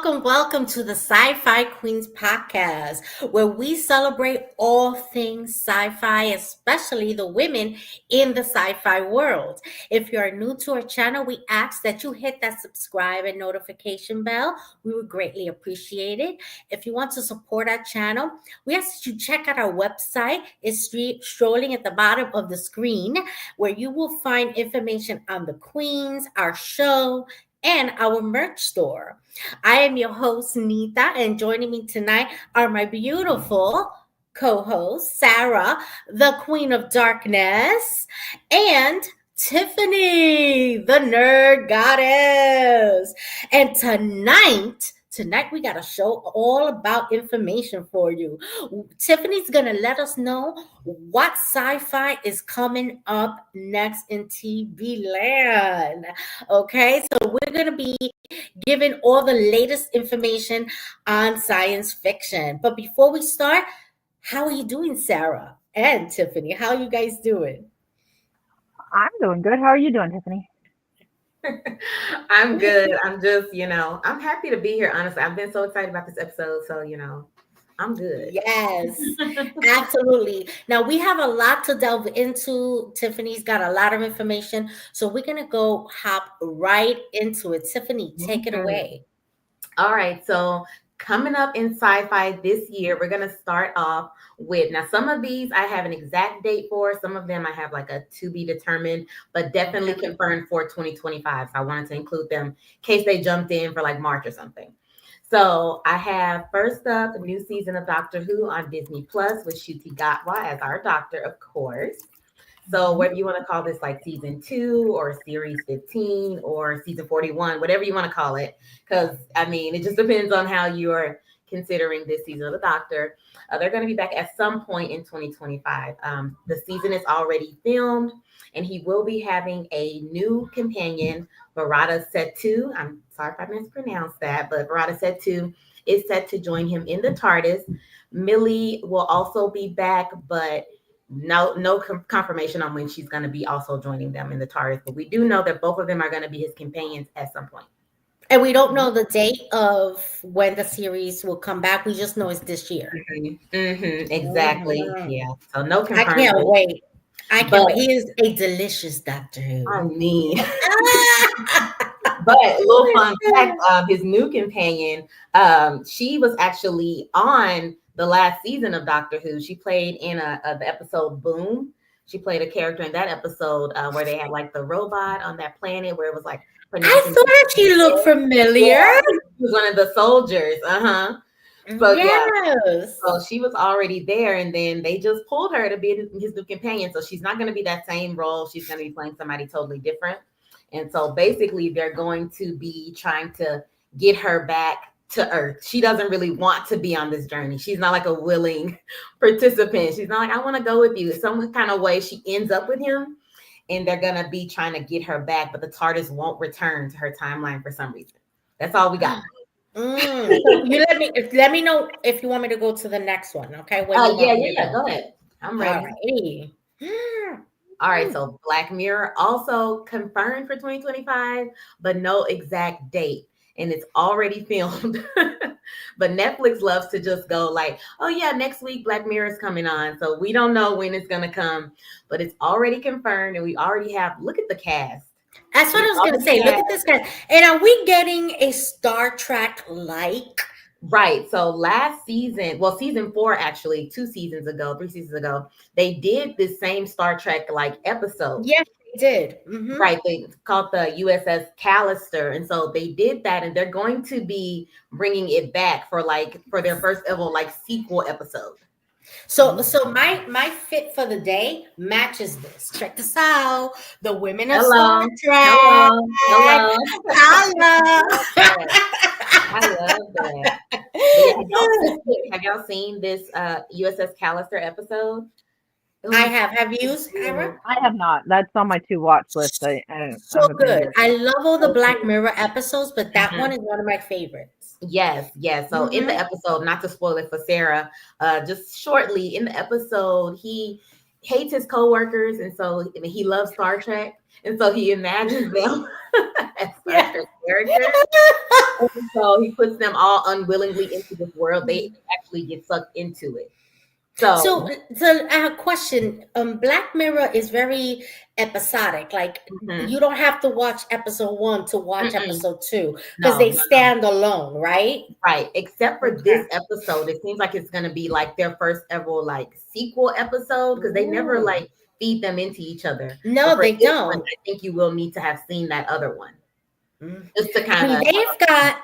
welcome to the Sci-Fi Queens podcast, where we celebrate all things sci-fi, especially the women in the sci-fi world. If you're new to our channel, we ask that you hit that subscribe and notification bell. We would greatly appreciate it. If you want to support our channel, we ask that you check out our website. It's strolling at the bottom of the screen, where you will find information on the queens, our show, and our merch store. I am your host, Nita, and joining me tonight are my beautiful co host, Sarah, the Queen of Darkness, and Tiffany, the Nerd Goddess. And tonight we got a show all about information for you. Tiffany's going to let us know what sci-fi is coming up next in TV land. Okay, so we're going to be giving all the latest information on science fiction. But before we start, how are you doing, Sarah and Tiffany? How are you guys doing? I'm doing good. How are you doing, Tiffany? I'm good. I'm just, I'm happy to be here. Honestly, I've been so excited about this episode. So, I'm good. Yes, absolutely. Now we have a lot to delve into. Tiffany's got a lot of information. So we're going to go hop right into it. Tiffany, take it away. All right. So, coming up in sci-fi this year, we're going to start off with, now some of these I have an exact date for, some of them I have like a to be determined, but definitely confirmed for 2025. So I wanted to include them in case they jumped in for like March or something. So I have first up a new season of Doctor Who on Disney Plus with Shuti Gatwa as our doctor, of course. So whether you want to call this like season 2 or series 15 or season 41, whatever you want to call it, because it just depends on how you're considering this season of the Doctor. They're going to be back at some point in 2025. The season is already filmed, and he will be having a new companion, Barada Setu. I'm sorry if I mispronounced that, but Barada Setu is set to join him in the TARDIS. Millie will also be back, but no confirmation on when she's going to be also joining them in the TARDIS. But we do know that both of them are going to be his companions at some point. And we don't know the date of when the series will come back. We just know it's this year. Exactly. Yeah. So no confirmed. I can't wait. He is a delicious Doctor Who. But a little fun fact, his new companion, she was actually on the last season of Doctor Who. She played in the episode Boom. She played a character in that episode where they had like the robot on that planet where it was like. I thought she looked familiar. Yeah, she was one of the soldiers. So yes. So she was already there, and then they just pulled her to be his new companion. So she's not going to be that same role. She's going to be playing somebody totally different. And so basically, they're going to be trying to get her back to Earth. She doesn't really want to be on this journey. She's not like a willing participant. She's not like, I want to go with you. Some kind of way she ends up with him, and they're going to be trying to get her back, but the TARDIS won't return to her timeline for some reason. That's all we got. So you let me know if you want me to go to the next one, okay? Yeah. Go ahead. I'm ready. All right. So Black Mirror also confirmed for 2025, but no exact date, and it's already filmed. But Netflix loves to just go like, oh yeah, next week Black Mirror is coming on. So we don't know when it's gonna come, but it's already confirmed, and we already have. Look at the cast. That's what I was going to say. Look at this guy. And are we getting a Star Trek like? Right. So last season, well, season 4, actually, 3 seasons ago, they did this same Star Trek like episode. Yes, they did. Right. They called the USS Callister. And so they did that, and they're going to be bringing it back for their first ever like sequel episode. So my fit for the day matches this. Check this out. The women of Star Trek. Hello. I love that. Have y'all seen this USS Callister episode? I have. Have you, Sarah? I have not. That's on my to watch list. So good. I love all the Black Mirror episodes, but that one is one of my favorites. Yes. So in the episode, not to spoil it for Sarah, just shortly in the episode, hates his coworkers, and so he loves Star Trek, and so he imagines them as Star Trek characters. And so he puts them all unwillingly into this world. They actually get sucked into it. So I have a question. Black Mirror is very episodic. Like you don't have to watch episode 1 to watch episode 2 because they stand alone, right? Right. Except for this episode, it seems like it's gonna be like their first ever like sequel episode because they never like feed them into each other. No, they don't. One, I think you will need to have seen that other one. Just to kind of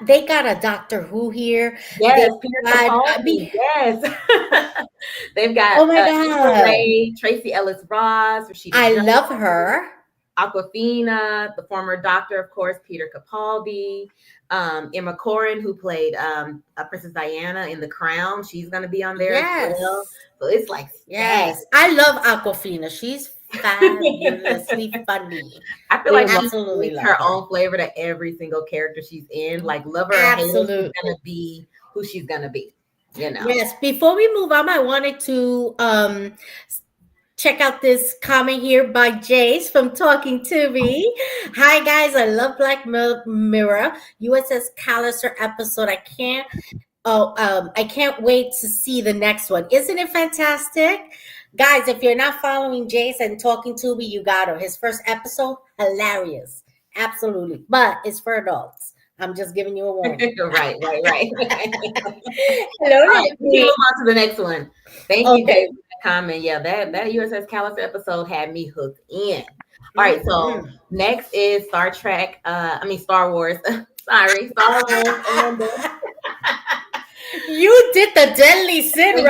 they got a Doctor Who here. Yes, yes. They've got oh my God. Ray, Tracy Ellis Ross, Rashida I Jones, love her. Aquafina, the former Doctor, of course, Peter Capaldi, Emma Corrin, who played Princess Diana in The Crown. She's going to be on there as well. So it's like, yes, I love Aquafina. She's fabulously funny. I feel like absolutely her own flavor to every single character she's in. Like, love her or hate her, she's gonna be who she's gonna be. You know. Yes. Before we move on, I wanted to check out this comment here by Jace from Talking to Me. Hi guys, I love Black Mirror USS Callister episode. I can't wait to see the next one. Isn't it fantastic? Guys, if you're not following Jace and Talking to Me, you got her. His first episode, hilarious. Absolutely. But it's for adults. I'm just giving you a warning. right. Hello, right, move on to the next one. Thank you, Dave, for the comment. Yeah, that USS Callister episode had me hooked in. All right, so next is Star Wars. Sorry, Star Wars. And you did the deadly sin,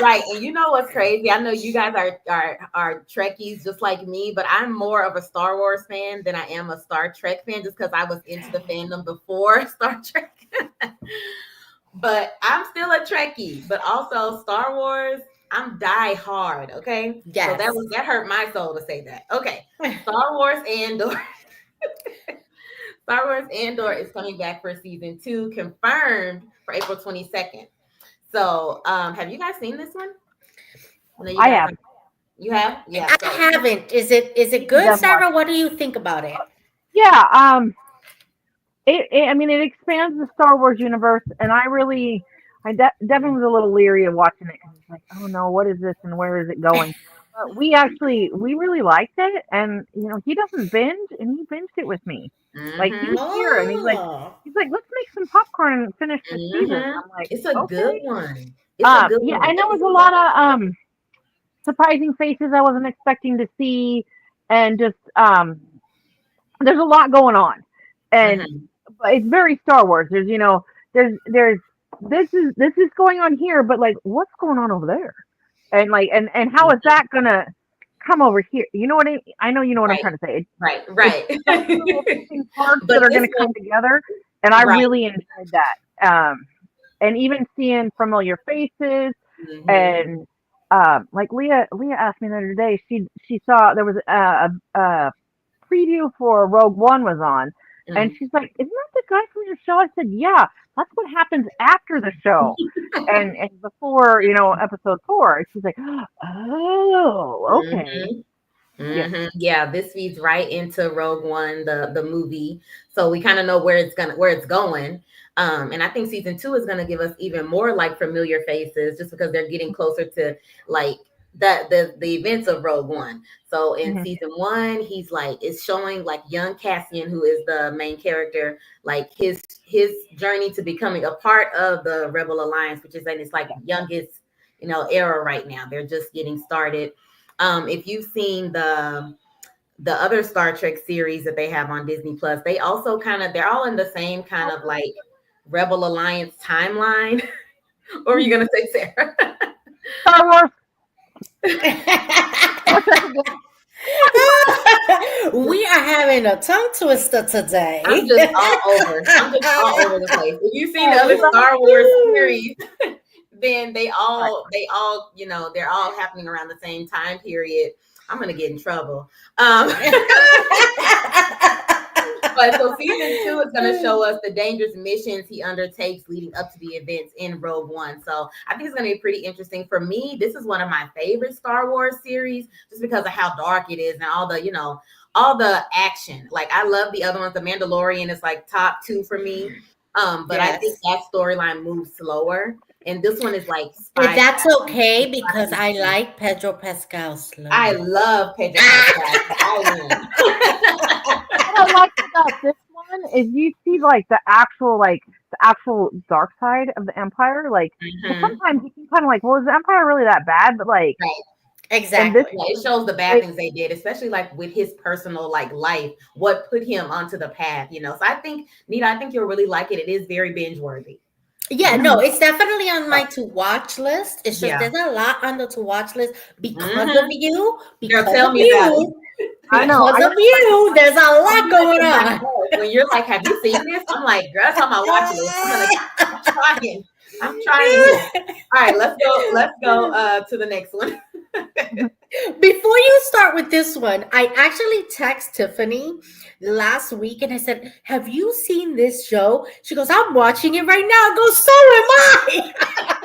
right? And you know what's crazy? I know you guys are Trekkies just like me, but I'm more of a Star Wars fan than I am a Star Trek fan, just because I was into the fandom before Star Trek. But I'm still a Trekkie, but also Star Wars. I'm die hard. Okay, yes. So that hurt my soul to say that. Okay, Star Wars Andor. Star Wars Andor is coming back for season 2, confirmed for April 22nd. So, have you guys seen this one? I have. You have? Yeah. I haven't. Is it good, Sarah? What do you think about it? Yeah. It expands the Star Wars universe, and I definitely was a little leery of watching it. I was like, oh no, what is this and where is it going? We really liked it, and he doesn't binge, and he binged it with me. Like he was here, and he's like, let's make some popcorn and finish this season. I'm like, it's a good one. I know it was a lot of surprising faces I wasn't expecting to see, and just there's a lot going on, and but it's very Star Wars. There's there's this is going on here, but like what's going on over there? And like, and how is that gonna come over here? You know what I know. You know what I'm trying to say. Right. Parts that are gonna come together, and I really enjoyed that. And even seeing familiar faces, and like Leah asked me the other day. She saw there was a preview for Rogue One was on, and she's like, "Isn't that the guy from your show?" I said, "Yeah." That's what happens after the show, and before episode 4. She's like, "Oh, okay." Yeah, this feeds right into Rogue One, the movie, so we kind of know where it's going. And I think season 2 is gonna give us even more like familiar faces, just because they're getting closer to like the events of Rogue One. So in season 1, he's like, it's showing like young Cassian, who is the main character, like his journey to becoming a part of the Rebel Alliance, which is in its like youngest era right now. They're just getting started. If you've seen the other Star Trek series that they have on Disney Plus, they also they're all in the same kind of like Rebel Alliance timeline. What were you gonna say, Sarah? Star Wars. We are having a tongue twister today. I'm just all over the place. If you've seen the other Star Wars series, then they all they're all happening around the same time period. I'm gonna get in trouble. But so season 2 is going to show us the dangerous missions he undertakes leading up to the events in Rogue One. So I think it's going to be pretty interesting. For me, this is one of my favorite Star Wars series just because of how dark it is and all the, all the action. Like I love the other ones. The Mandalorian is like top 2 for me. But I think that storyline moves slower. And this one is like But that's okay because I like Pedro Pascal slow. I love Pedro Pascal. I win. What I like about this one is you see like the actual dark side of the Empire. Like sometimes you can kind of like, well, is the Empire really that bad? But like, exactly, it shows the bad things they did, especially like with his personal like life, what put him onto the path. So I think, Nita, I think you'll really like it. It is very binge worthy. Yeah, no, it's definitely on my to watch list. It's just there's a lot on the to watch list because of you. Because tell of me about it. I know. Because of you, there's a lot going on. When you're like, have you seen this? I'm like, girl, that's on my watch list. I'm trying. All right, let's go to the next one. Before you start with this one, I actually texted Tiffany last week and I said, have you seen this show? She goes, I'm watching it right now. I go, so am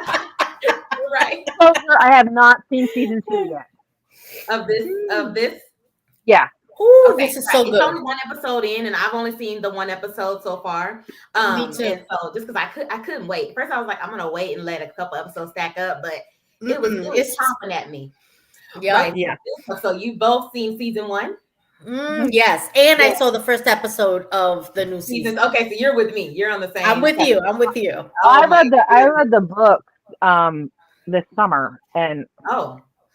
I. Right. I have not seen season 2 yet. Of this? Yeah. Ooh, okay, this is so good. It's only one episode in, and I've only seen the one episode so far. Me too. And so just because I couldn't wait. First, I was like, I'm gonna wait and let a couple episodes stack up, but it was chomping at me. Yeah, right? Yeah. So you both seen season 1? Yes, and I saw the first episode of the new season. Okay, so you're with me. You're on the same. I'm with you. I read the book this summer, and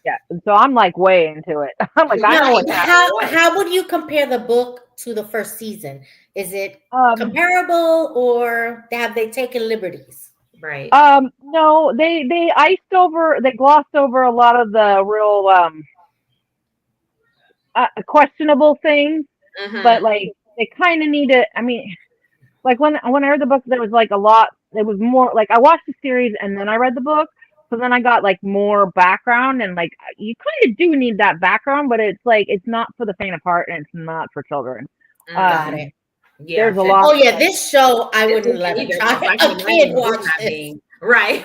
yeah, so I'm like way into it. I'm like, I know what's happening. How would you compare the book to the first season? Is it comparable, or have they taken liberties? Right. No, they glossed over a lot of the real questionable things, but like they kind of need to. I mean, like when I read the book, there was like a lot. It was more like I watched the series and then I read the book. So then I got like more background, and like you kind of do need that background, but it's like it's not for the faint of heart and it's not for children. Got it. Yeah. There's a lot. Oh yeah, this show I wouldn't let a kid watch this. Right.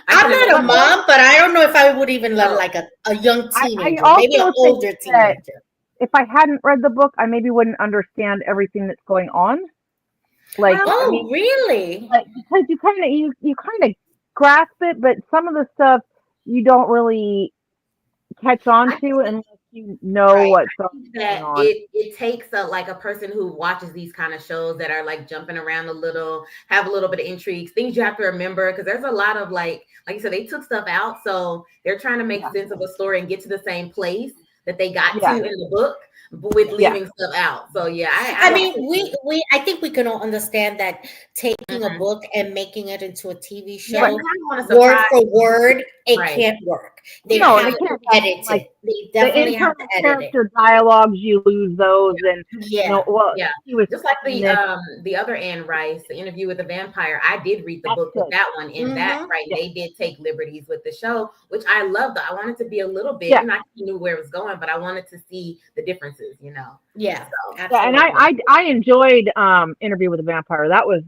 I'm not a mom, but I don't know if I would even let like a young teenager, maybe an older teenager. If I hadn't read the book, I maybe wouldn't understand everything that's going on. Like, really? Like, because you kind of grasp it, but some of the stuff you don't really catch on to unless you know what's going on. It takes a person who watches these kind of shows that are like jumping around a little, have a little bit of intrigue, things you have to remember, because there's a lot of like you said, they took stuff out, so they're trying to make sense of a story and get to the same place that they got to in the book, but with leaving stuff out. So I mean, I think we can all understand that taking a book and making it into a TV show, word for word, it can't work. They have to edit it. They definitely have to edit it. Dialogues, you lose those, and he was just like the other Anne Rice, the Interview with the Vampire. I did read the book with that one, and they did take liberties with the show, which I loved. I wanted to be a little bit, and I knew where it was going, but I wanted to see the differences, Yeah, and I enjoyed Interview with the Vampire. That was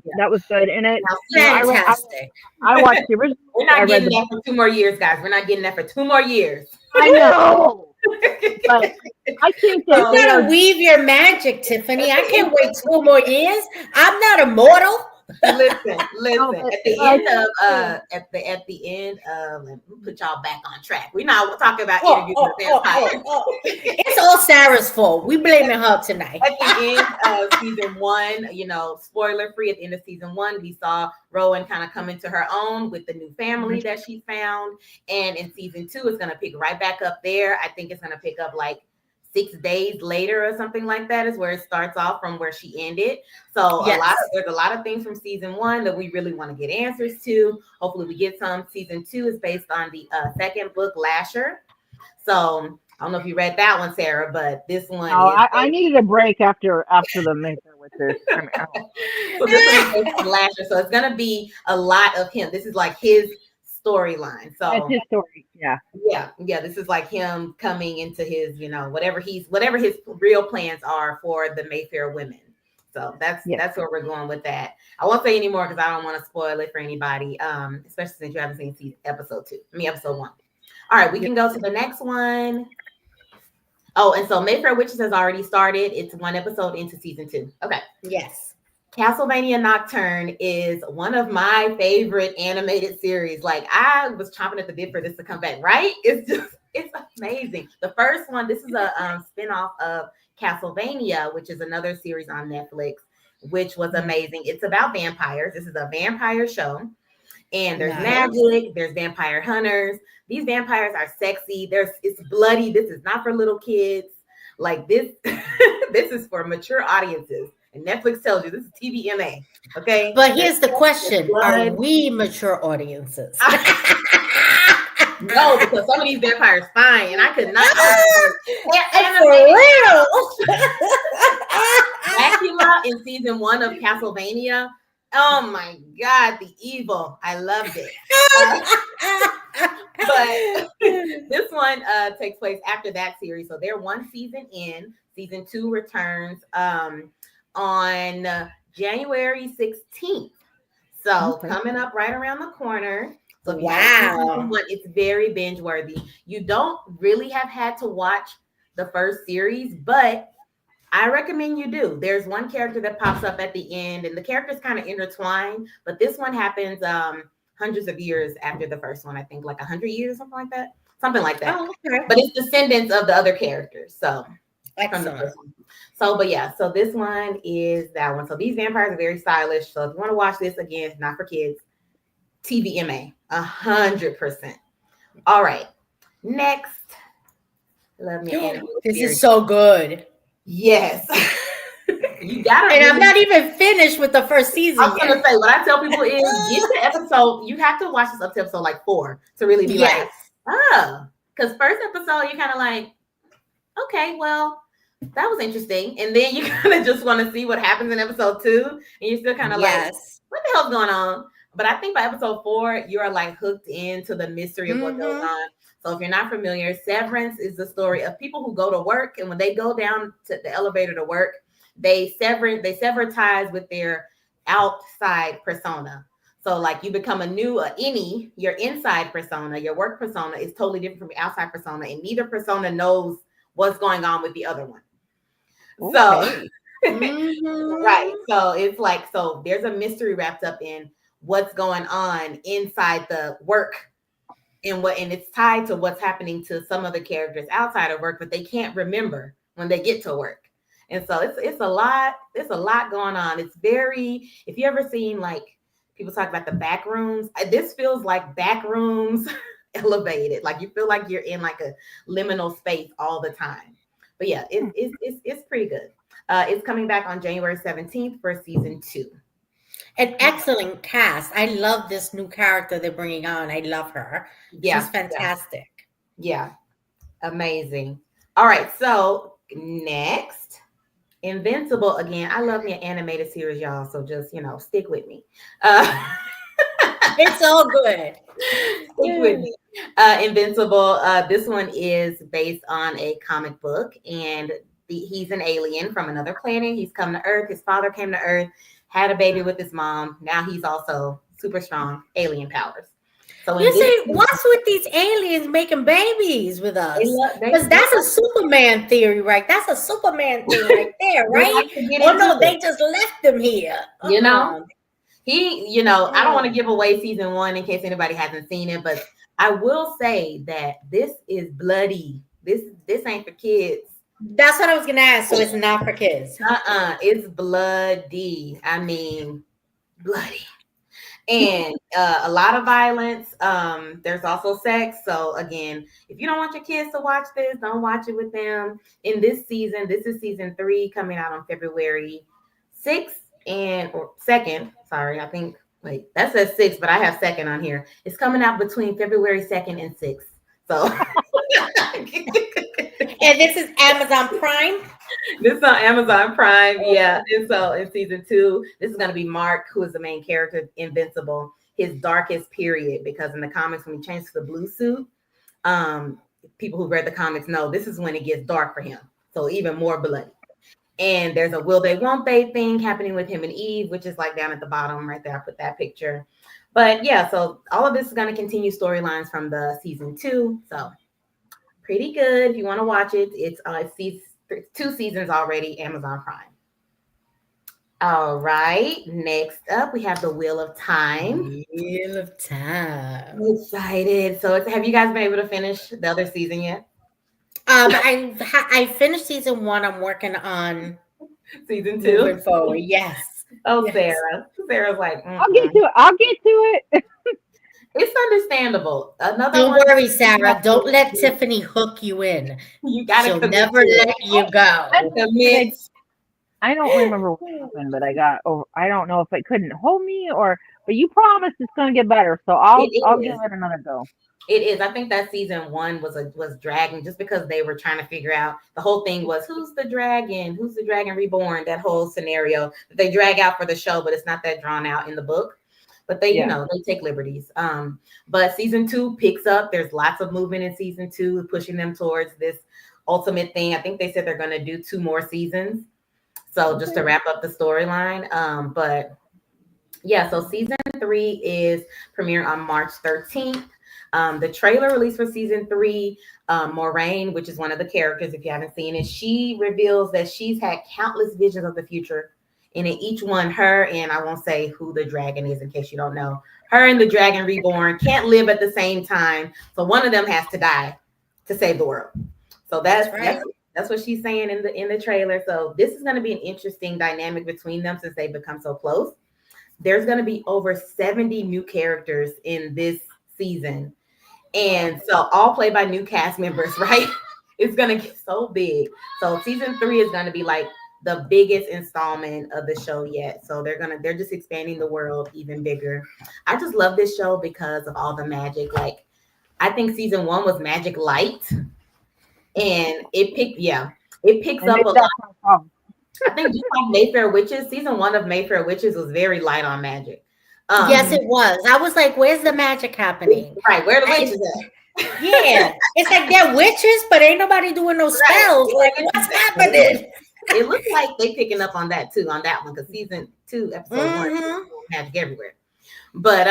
good, and it fantastic. I watched the original. We're not getting that for 2 more years, guys. We're not getting that for 2 more years. I know. But I think that you gotta weave your magic, Tiffany. I can't wait 2 more years. I'm not immortal. Listen. At the end of, let me put y'all back on track. We're not talking about Interviews with Vampires. It's all Sarah's fault. We blaming her tonight. At the end of season 1, spoiler free. At the end of season 1, we saw Rowan kind of come into her own with the new family that she found, and in season 2, it's gonna pick right back up there. I think it's gonna pick up like 6 days later or something like that is where it starts off from where she ended. So there's a lot of things from season 1 that we really want to get answers to. Hopefully we get some. Season 2 is based on the second book, Lasher. So I don't know if you read that one, Sarah, but this one. I needed a break after the Maker with this. So this one is based on Lasher. So it's gonna be a lot of him. This is like his storyline. So that's his story. Yeah. This is like him coming into his, whatever his real plans are for the Mayfair women. So that's where we're going with that. I won't say anymore because I don't want to spoil it for anybody, especially since you haven't seen episode 1. All right, we can go to the next one. Oh, and so Mayfair Witches has already started. It's 1 episode into season 2. Okay. Yes. Castlevania Nocturne is one of my favorite animated series. Like, I was chomping at the bit for this to come back, right? It's amazing. The first one, this is a spinoff of Castlevania, which is another series on Netflix, which was amazing. It's about vampires. This is a vampire show. And there's magic, there's vampire hunters. These vampires are sexy. It's bloody. This is not for little kids. Like this, this is for mature audiences. And Netflix tells you this is TVMA. Okay. But here's the question: are we mature audiences? No, because some of these vampires fine, and I could not. For real. Dracula in season 1 of Castlevania. Oh my God, the evil! I loved it. But this one takes place after that series, so they're 1 season in. Season 2 returns on January 16th. So coming up right around the corner. So wow, it's very binge worthy. You don't really have had to watch the first series, but I recommend you do. There's one character that pops up at the end, and the characters kind of intertwine, but this one happens hundreds of years after the first one. I think like 100 years, something like that. Oh, okay. But it's descendants of the other characers. So excellent. So, but yeah, so this one is that one. So these vampires are very stylish. So if you want to watch this, again, it's not for kids. TVMA, 100%. All right, next. Love me. This is so good. Yes. You gotta. And I'm not even finished with the first season. I was gonna say, what I tell people is get the episode. You have to watch this up to episode like 4 to really be like, oh, because first episode you're kind of like, okay, well, that was interesting, and then you kind of just want to see what happens in episode 2, and you're still kind of like, what the hell's going on? But I think by episode 4, you are like hooked into the mystery of what goes on. So if you're not familiar, Severance is the story of people who go to work, and when they go down to the elevator to work, they sever ties with their outside persona. So like you become your inside persona, your work persona is totally different from your outside persona, and neither persona knows what's going on with the other one. Okay. So right. So it's like, so there's a mystery wrapped up in what's going on inside the work, and it's tied to what's happening to some of the characters outside of work, but they can't remember when they get to work. And so it's a lot going on. It's very, if you ever seen like people talk about the back rooms, this feels like back rooms elevated. Like you feel like you're in like a liminal space all the time. But yeah, it's pretty good. It's coming back on January 17th for season 2. An excellent cast. I love this new character they're bringing on. I love her. Yeah, she's fantastic. Yeah. Amazing. All right. So next, Invincible. Again, I love me an animated series, y'all. So just, stick with me. It's all good. Stick with me. Invincible. This one is based on a comic book, and he's an alien from another planet. He's come to Earth. His father came to Earth, had a baby with his mom. Now he's also super strong, alien powers. So you say, what's with these aliens making babies with us? Because that's a Superman theory, right? That's a Superman thing right there, right? Oh no, they just left them here. I don't want to give away season 1 in case anybody hasn't seen it, but I will say that this is bloody. This ain't for kids. That's what I was gonna ask. So it's not for kids. It's bloody. I mean, bloody. And a lot of violence. There's also sex. So again, if you don't want your kids to watch this, don't watch it with them. In this season, this is season 3 coming out on February 6th or 2nd. Sorry, I think. Wait, that says 6th, but I have 2nd on here. It's coming out between February 2nd and 6th. So. And this is Amazon Prime? This is on Amazon Prime, yeah. And so in season 2, this is going to be Mark, who is the main character, Invincible, his darkest period, because in the comics, when he changes to the blue suit, people who read the comics know this is when it gets dark for him. So even more bloody. And there's a will they won't they thing happening with him and Eve, which is like down at the bottom right there. I put that picture. But yeah, so all of this is going to continue storylines from the season 2. So pretty good if you want to watch it. It's 2 seasons already, Amazon Prime. All right. Next up, we have the Wheel of Time. Wheel of Time. I'm excited. So have you guys been able to finish the other season yet? I finished season 1. I'm working on season 2 moving forward. Yes. Oh, Yes. Sarah's like, I'll get to it. I'll get to it. It's understandable. Don't worry, Sarah. Don't let Tiffany hook you in. You gotta She'll never let you go. I don't remember what happened, but I don't know if it couldn't hold me but you promised it's going to get better, so I'll give it another go. It is. I think that season 1 was dragging just because they were trying to figure out. The whole thing was who's the dragon reborn, that whole scenario that they drag out for the show, but it's not that drawn out in the book. But they, they take liberties. But season 2 picks up. There's lots of movement in season 2, pushing them towards this ultimate thing. I think they said they're going to do 2 more seasons. So just to wrap up the storyline. But yeah, so season 3 is premiering on March 13th. The trailer released for season 3, Moraine, which is one of the characters, if you haven't seen it, she reveals that she's had countless visions of the future. And in each one, her and I won't say who the dragon is in case you don't know, her and the dragon reborn can't live at the same time. So one of them has to die to save the world. So that's what she's saying in the trailer. So this is going to be an interesting dynamic between them since they've become so close. There's going to be over 70 new characters in this season. And so all played by new cast members, right? It's going to get so big. So season 3 is going to be like the biggest installment of the show yet. So they're just expanding the world even bigger. I just love this show because of all the magic. Like, I think season 1 was magic light, and it picks up a lot. I think just like Mayfair Witches, season 1 of Mayfair Witches was very light on magic. Yes, it was. I was like, where's the magic happening? Right, where the witches at? Yeah, it's like they're witches, but ain't nobody doing no spells. Right. Like, what's happening? It looks like they picking up on that too, on that one, because season 2, episode 1, magic everywhere. But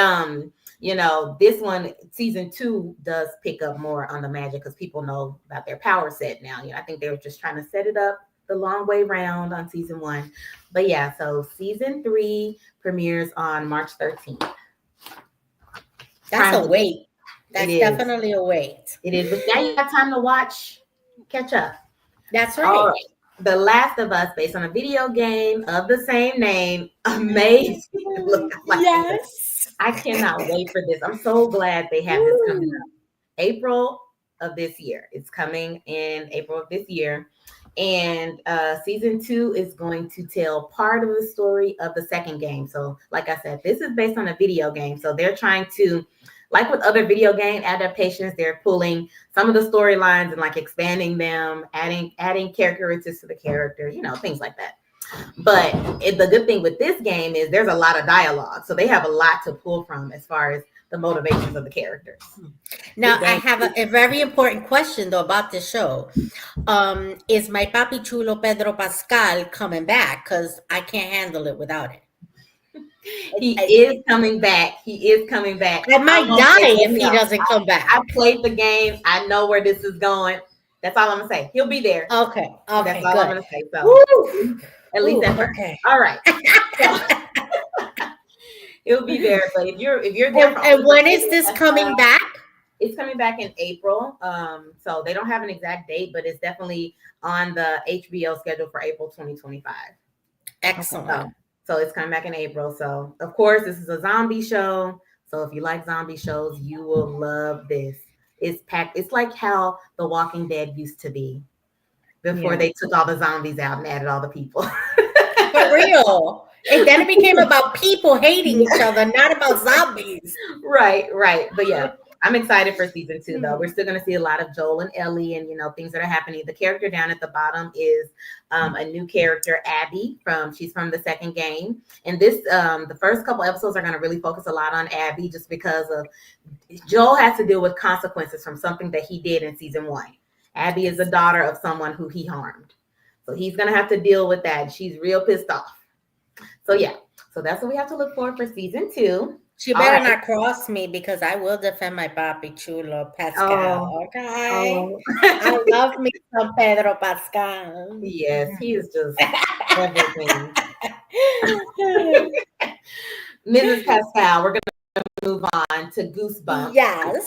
this one, season 2, does pick up more on the magic because people know about their power set now. I think they were just trying to set it up the long way round on season 1. But yeah, so season 3 premieres on March 13th. That's a wait. That's definitely a wait. It is. But now you have time to catch up. That's right. All right. The Last of Us, based on a video game of the same name. Amazing. Yes. I cannot wait for this. I'm so glad they have this coming up. April of this year. It's coming in April of this year. And season 2 is going to tell part of the story of the second game. So like I said, this is based on a video game. So they're trying to, like with other video game adaptations, they're pulling some of the storylines and like expanding them, adding characteristics to the characters, things like that. But the good thing with this game is there's a lot of dialogue. So they have a lot to pull from as far as the motivations of the characters. Now, I have a very important question, though, about this show. Is my papi chulo Pedro Pascal coming back? Because I can't handle it without it. He is coming back. I might die if he doesn't come back. I played the game. I know where this is going. That's all I'm going to say. He'll be there. Okay. That's all I'm going to say. So, at least at first. Okay. All right. He'll be there, but if you're there, and when is this coming back? It's coming back in April. So they don't have an exact date, but it's definitely on the HBO schedule for April 2025. Excellent. So it's coming back in April. So of course, this is a zombie show. So if you like zombie shows, you will love this. It's packed. It's like how The Walking Dead used to be before they took all the zombies out and added all the people. For real. And then it became about people hating each other, not about zombies. Right. But yeah, I'm excited for season 2, though. We're still going to see a lot of Joel and Ellie and, things that are happening. The character down at the bottom is a new character, Abby. She's from the second game. And this, the first couple episodes are going to really focus a lot on Abby just because of Joel has to deal with consequences from something that he did in season 1. Abby is the daughter of someone who he harmed. So he's gonna have to deal with that. She's real pissed off. So yeah, so that's what we have to look for season 2. She All better right. not cross me because I will defend my papi chulo, Pascal. Oh, Okay. oh. I love me some Pedro Pascal. Yes, he is just everything. Mrs. Pascal, we're gonna move on to Goosebumps. Yes.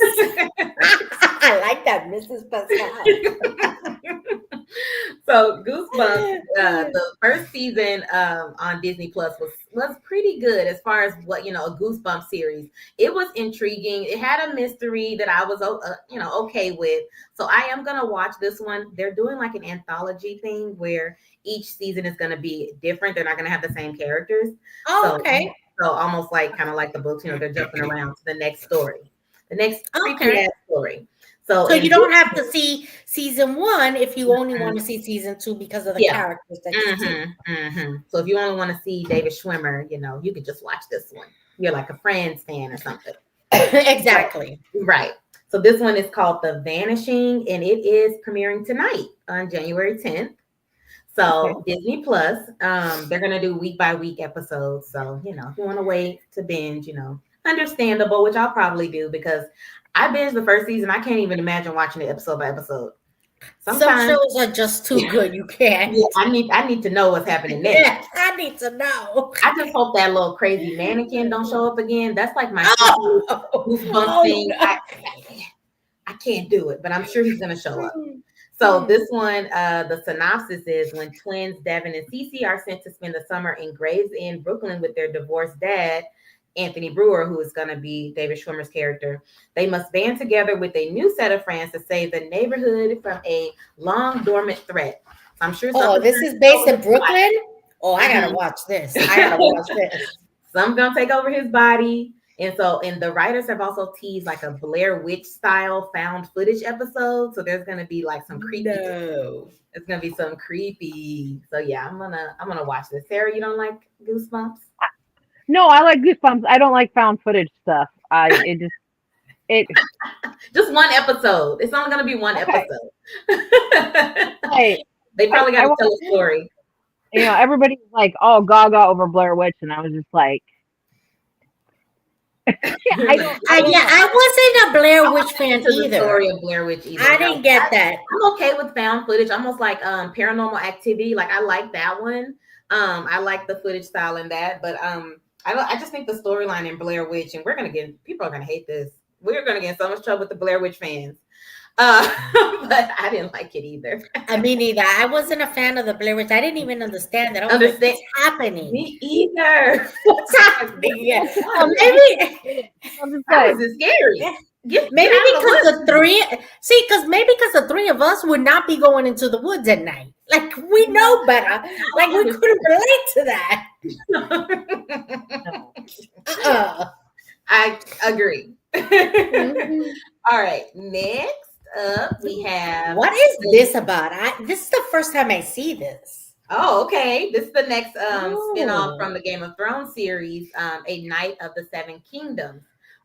I like that, Mrs. Pascal. So Goosebumps, the first season on Disney Plus was pretty good as far as what a Goosebumps series. It was intriguing. It had a mystery that I was okay with. So I am gonna watch this one. They're doing like an anthology thing where each season is gonna be different. They're not gonna have the same characters. Oh, okay. So almost like kind of like the books, they're jumping around to the next story, the next creepy Okay. ass story. So you don't have to see season 1 if you only want to see season 2 because of the Yeah. characters that you see. So if you only want to see David Schwimmer, you could just watch this one. You're like a Friends fan or something. Exactly. Right. So this one is called The Vanishing, and it is premiering tonight on January 10th. So Disney Plus, they're gonna do week by week episodes. So if you want to wait to binge, understandable, which I'll probably do because I binged the first season. I can't even imagine watching it episode by episode. Some shows are just too good. You can't. Yeah, I need to know what's happening next. Yeah, I need to know. I just hope that little crazy mannequin don't show up again. That's like my Goosebumps thing. No. I can't do it, but I'm sure he's gonna show up. So this one, the synopsis is when twins Devin and Cece are sent to spend the summer in Graves End, Brooklyn with their divorced dad, Anthony Brewer, who is going to be David Schwimmer's character. They must band together with a new set of friends to save the neighborhood from a long dormant threat. So I'm sure. Oh, this is based in Brooklyn? Oh, I got to watch this. Some's going to take over his body. And the writers have also teased like a Blair Witch style found footage episode. So there's going to be like some creepy. No. It's going to be some creepy. So yeah, I'm going to watch this. Sarah, you don't like Goosebumps? No, I like Goosebumps. I don't like found footage stuff. Just one episode. It's only going to be one episode. Hey, they probably got to tell a story. Everybody's like, "Oh, gaga over Blair Witch," and I was just like, I wasn't a Blair Witch fan either. The story of Blair Witch either. I didn't get that. I'm okay with found footage, almost like Paranormal Activity. Like I like that one. I like the footage style in that, but I just think the storyline in Blair Witch, and people are gonna hate this. We're gonna get in so much trouble with the Blair Witch fans. But I didn't like it either. I mean, neither. I wasn't a fan of the Blair Witch. I didn't even understand that. I was like, what's happening? Me either. What's happening? Yeah. Maybe that was scary. Maybe because the three of us would not be going into the woods at night. Like we know better. Like we couldn't relate to that. I agree. Mm-hmm. All right, next up we have. What is this about? This is the first time I see this. Oh, okay. This is the next spin-off from the Game of Thrones series, A Knight of the Seven Kingdoms.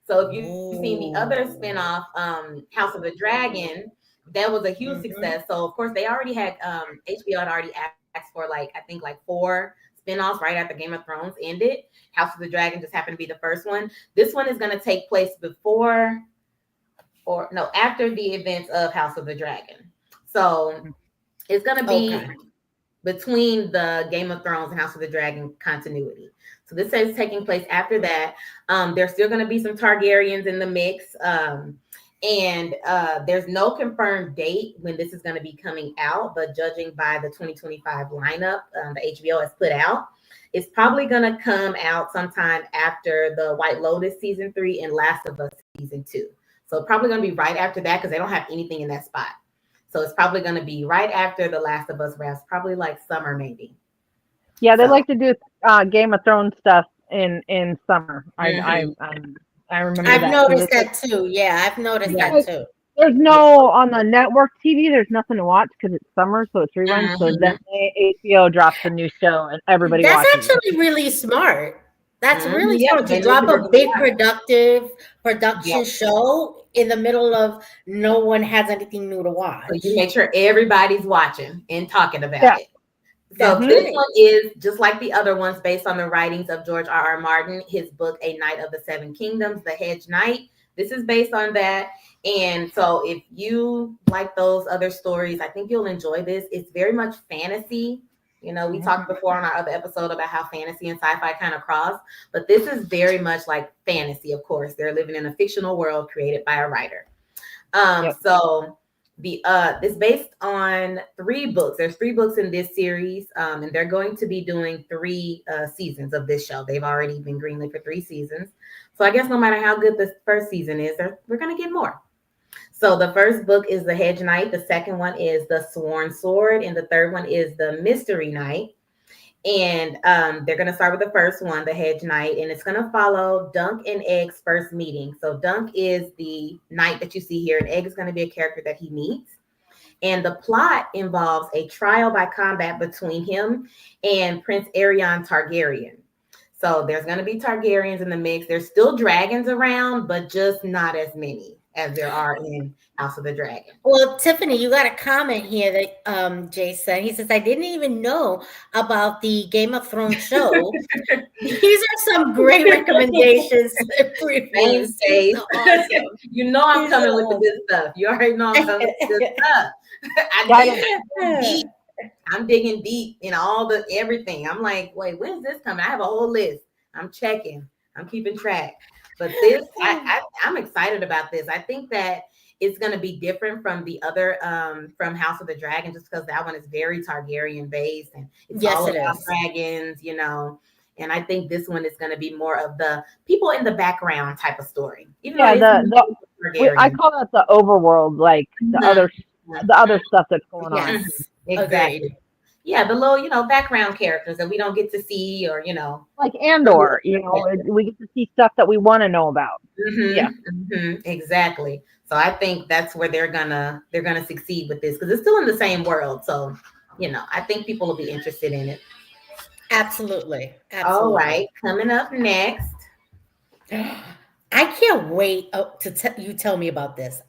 So if you've seen the other spin-off, House of the Dragon, that was a huge success. So of course they already had HBO had already asked for I think 4 spin-offs right after Game of Thrones ended. House of the Dragon just happened to be the first one. This one is going to take place after the events of House of the Dragon. So it's going to be between the Game of Thrones and House of the Dragon continuity. So this is taking place after that. There's still going to be some Targaryens in the mix. And there's no confirmed date when this is going to be coming out, but judging by the 2025 lineup the HBO has put out, it's probably going to come out sometime after the White Lotus season 3 and Last of Us season 2. So probably going to be right after that because they don't have anything in that spot. So it's probably going to be right after the Last of Us wraps, probably like summer maybe. Yeah, they like to do Game of Thrones stuff in summer. I remember I've noticed that too. Yeah, I've noticed that too. There's no on the network TV. There's nothing to watch because it's summer, so it's reruns. So then HBO drops a new show and everybody watches. That's actually really smart. That's really smart to drop a big production show in the middle of no one has anything new to watch. So you make sure everybody's watching and talking about it. So That's this right. one is just like the other ones, based on the writings of George R. R. Martin, his book A Knight of the Seven Kingdoms, The Hedge Knight. This is based on that. And so if you like those other stories, I think you'll enjoy this. It's very much fantasy. You know, we talked before on our other episode about how fantasy and sci-fi kind of cross, but this is very much like fantasy, of course. They're living in a fictional world created by a writer. Yep. So the it's based on 3 books. There's 3 books in this series, and they're going to be doing 3 seasons of this show. They've already been greenlit for 3 seasons. So I guess no matter how good the first season is, we're gonna get more. So the first book is The Hedge Knight, the second one is The Sworn Sword, and the third one is The Mystery Knight. And they're going to start with the first one, The Hedge Knight, and it's going to follow Dunk and Egg's first meeting. So Dunk is the knight that you see here, and Egg is going to be a character that he meets. And the plot involves a trial by combat between him and Prince Aerion Targaryen. So there's going to be Targaryens in the mix. There's still dragons around, but just not as many as there are in House of the Dragon. Well, Tiffany, you got a comment here that Jay said. He says, I didn't even know about the Game of Thrones show. These are some great recommendations. Thanks, Dave. So awesome. You know I'm These coming are with the awesome. good stuff. You already know I'm coming with the good stuff. I'm digging deep in all the everything. I'm like, wait, when's this coming? I have a whole list. I'm checking. I'm keeping track. But this, I'm excited about this. I think that it's going to be different from the other, from House of the Dragon, just because that one is very Targaryen based and it's Yes, all it about is. dragons, you know. And I think this one is going to be more of the people in the background type of story. Even though Yeah, it's I Targaryen. call that the overworld, like the other stuff that's going on. Yes. Exactly. Agreed. Yeah, the little, background characters that we don't get to see, or Like Andor, we get to see stuff that we want to know about. Yeah. exactly. So I think that's where they're gonna succeed with this, because it's still in the same world. So, I think people will be interested in it. Absolutely. All Absolutely. right, coming up next. I can't wait to you tell me about this.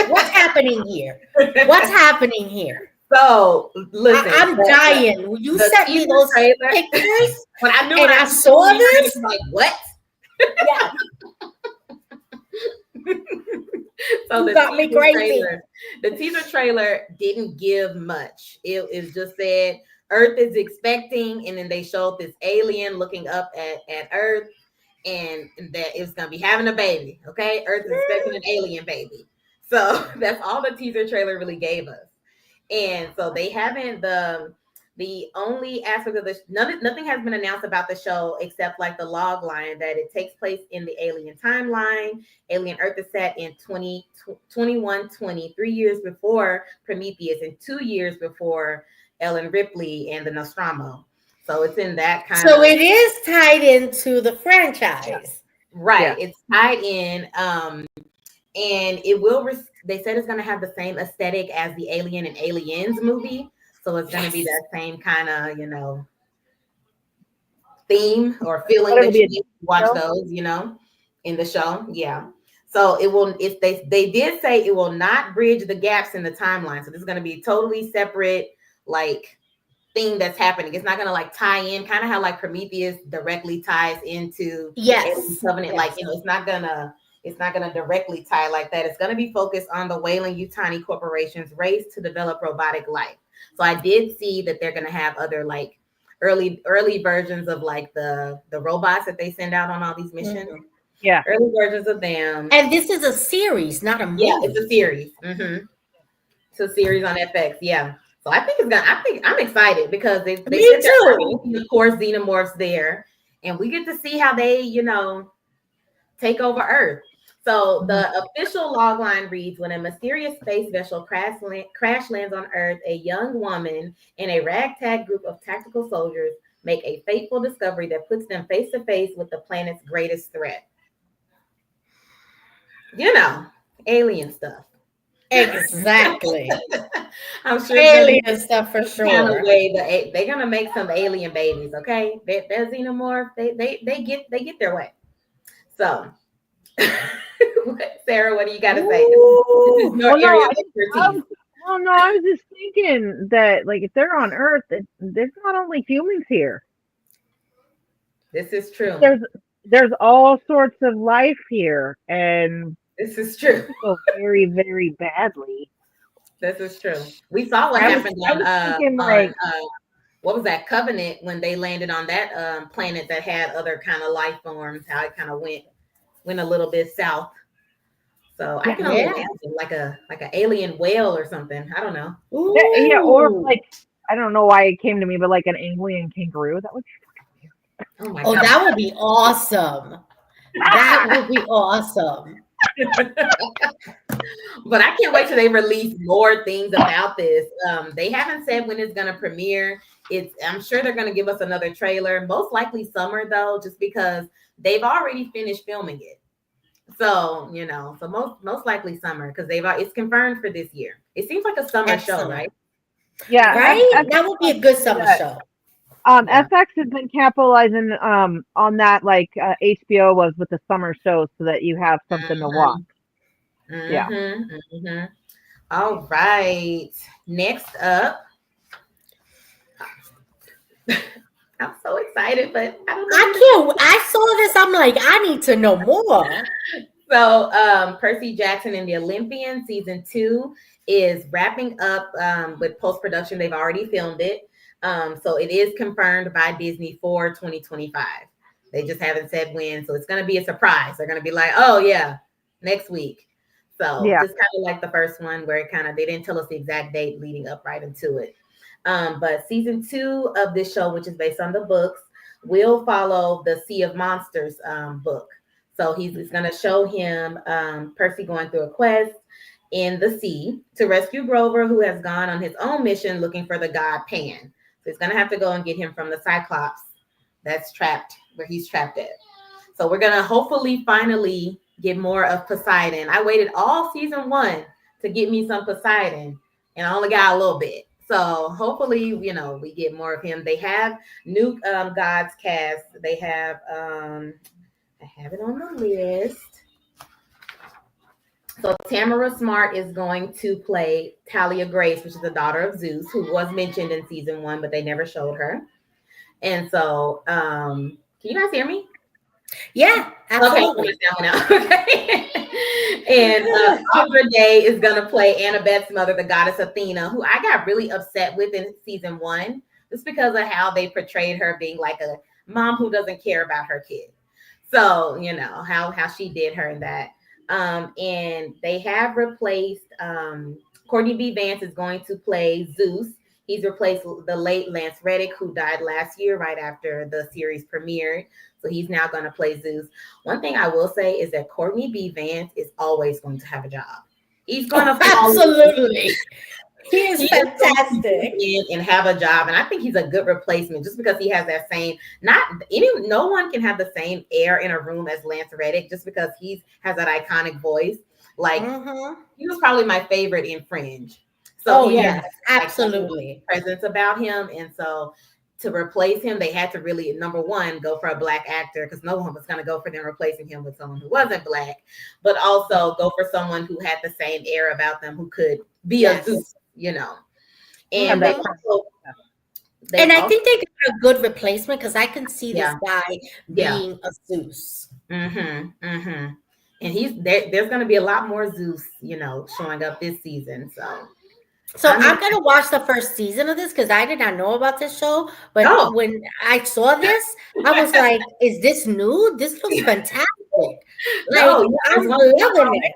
What's happening here? What's happening here? So listen, I'm dying. You sent me those pictures, when I knew and I saw this. like, what? Yeah. So You got me crazy. The teaser trailer didn't give much. It is just said Earth is expecting, and then they showed this alien looking up at Earth, and that it's gonna be having a baby. Okay, Earth is expecting an alien baby. So that's all the teaser trailer really gave us. And so they haven't the only aspect of this, nothing has been announced about the show except like the log line that it takes place in the alien timeline. Alien Earth is set in 2120, 3 years before Prometheus and 2 years before Ellen Ripley and the Nostromo. So it's in that kind of. So it is tied into the franchise. Right. Yeah. It's tied in. And it will, they said it's going to have the same aesthetic as the Alien and Aliens movie. So it's going to be that same kind of, theme or feeling that you watch those, in the show. Yeah. So it will, if they did say it will not bridge the gaps in the timeline. So this is going to be totally separate, like, thing that's happening. It's not going to like tie in, kind of how like Prometheus directly ties into Covenant. Yes. Like, it's not going to directly tie like that. It's going to be focused on the Weyland-Yutani Corporation's race to develop robotic life. So I did see that they're going to have other like early versions of like the robots that they send out on all these missions. Mm-hmm. Yeah. Early versions of them. And this is a series, not a movie. Yeah, it's a series. Mm-hmm. It's a series on FX. Yeah. So I think I'm excited because they Me too. Of course, xenomorphs there. And we get to see how they, take over Earth. So the official logline reads, when a mysterious space vessel crash lands on Earth, a young woman and a ragtag group of tactical soldiers make a fateful discovery that puts them face to face with the planet's greatest threat. Alien stuff. Exactly. I'm sure alien stuff for sure. Kind of way they're gonna make some alien babies, okay? They're xenomorph. They get their way. So, Sarah, what do you got to say? This is your area of expertise. Well, no, I was just thinking that, like, if they're on Earth, there's not only humans here. This is true. There's all sorts of life here, and This is it true. could go very, very badly. This is true. We saw what I was happened I was thinking on like, what was that Covenant when they landed on that planet that had other kind of life forms, how it kind of went a little bit south. So I yeah, can only Yeah. imagine like an alien whale or something. I don't know. yeah, or Ooh. like I don't know why it came to me, but like an alien kangaroo, that would Oh my Oh, god. that would be awesome. That would be awesome. But I can't wait till they release more things about this. They haven't said when it's gonna premiere. I'm sure they're gonna give us another trailer. Most likely summer though, just because they've already finished filming it. So so most likely summer because it's confirmed for this year. It seems like a summer show, Excellent. right? yeah. Right? That would be a good summer That. show. Yeah. FX has been capitalizing on that, like HBO was with the summer shows, so that you have something to watch. Yeah. All right. Next up, I'm so excited, but I don't know. I can't. I saw this. I'm like, I need to know more. So, Percy Jackson and the Olympian season 2 is wrapping up with post production. They've already filmed it. So it is confirmed by Disney for 2025. They just haven't said when. So it's going to be a surprise. They're going to be like, oh, yeah, next week. So Yeah. just kind of like the first one where they didn't tell us the exact date leading up right into it. But season 2 of this show, which is based on the books, will follow the Sea of Monsters book. So he's going to show him Percy going through a quest in the sea to rescue Grover, who has gone on his own mission looking for the god Pan. So he's going to have to go and get him from the Cyclops that's trapped where he's trapped at. So we're going to hopefully finally get more of Poseidon. I waited all season 1 to get me some Poseidon, and I only got a little bit. So hopefully, we get more of him. They have new gods cast. They have I have it on the list. So Tamara Smart is going to play Talia Grace, which is the daughter of Zeus, who was mentioned in season 1, but they never showed her. And so, can you guys hear me? Yeah, absolutely. Okay. And Andra Day is going to play Annabeth's mother, the goddess Athena, who I got really upset with in season 1, just because of how they portrayed her being like a mom who doesn't care about her kid. So, how she did her in that. And they have replaced Courtney B. Vance is going to play Zeus. He's replaced the late Lance Reddick, who died last year right after the series premiered. So he's now going to play Zeus. One thing I will say is that Courtney B. Vance is always going to have a job. He's going to absolutely. He is fantastic and have a job, and I think he's a good replacement just because he has that same. No one can have the same air in a room as Lance Reddick just because he has that iconic voice. Like he was probably my favorite in Fringe. So yes, absolutely presence about him, and so to replace him, they had to really, number one, go for a Black actor because no one was going to go for them replacing him with someone who wasn't Black, but also go for someone who had the same air about them who could be a Zeus, And I think they got a good replacement because I can see this guy being a Zeus. And he's there's going to be a lot more Zeus, showing up this season. So I'm going to watch the first season of this because I did not know about this show. But when I saw this, I was like, is this new? This looks fantastic. I'm loving it.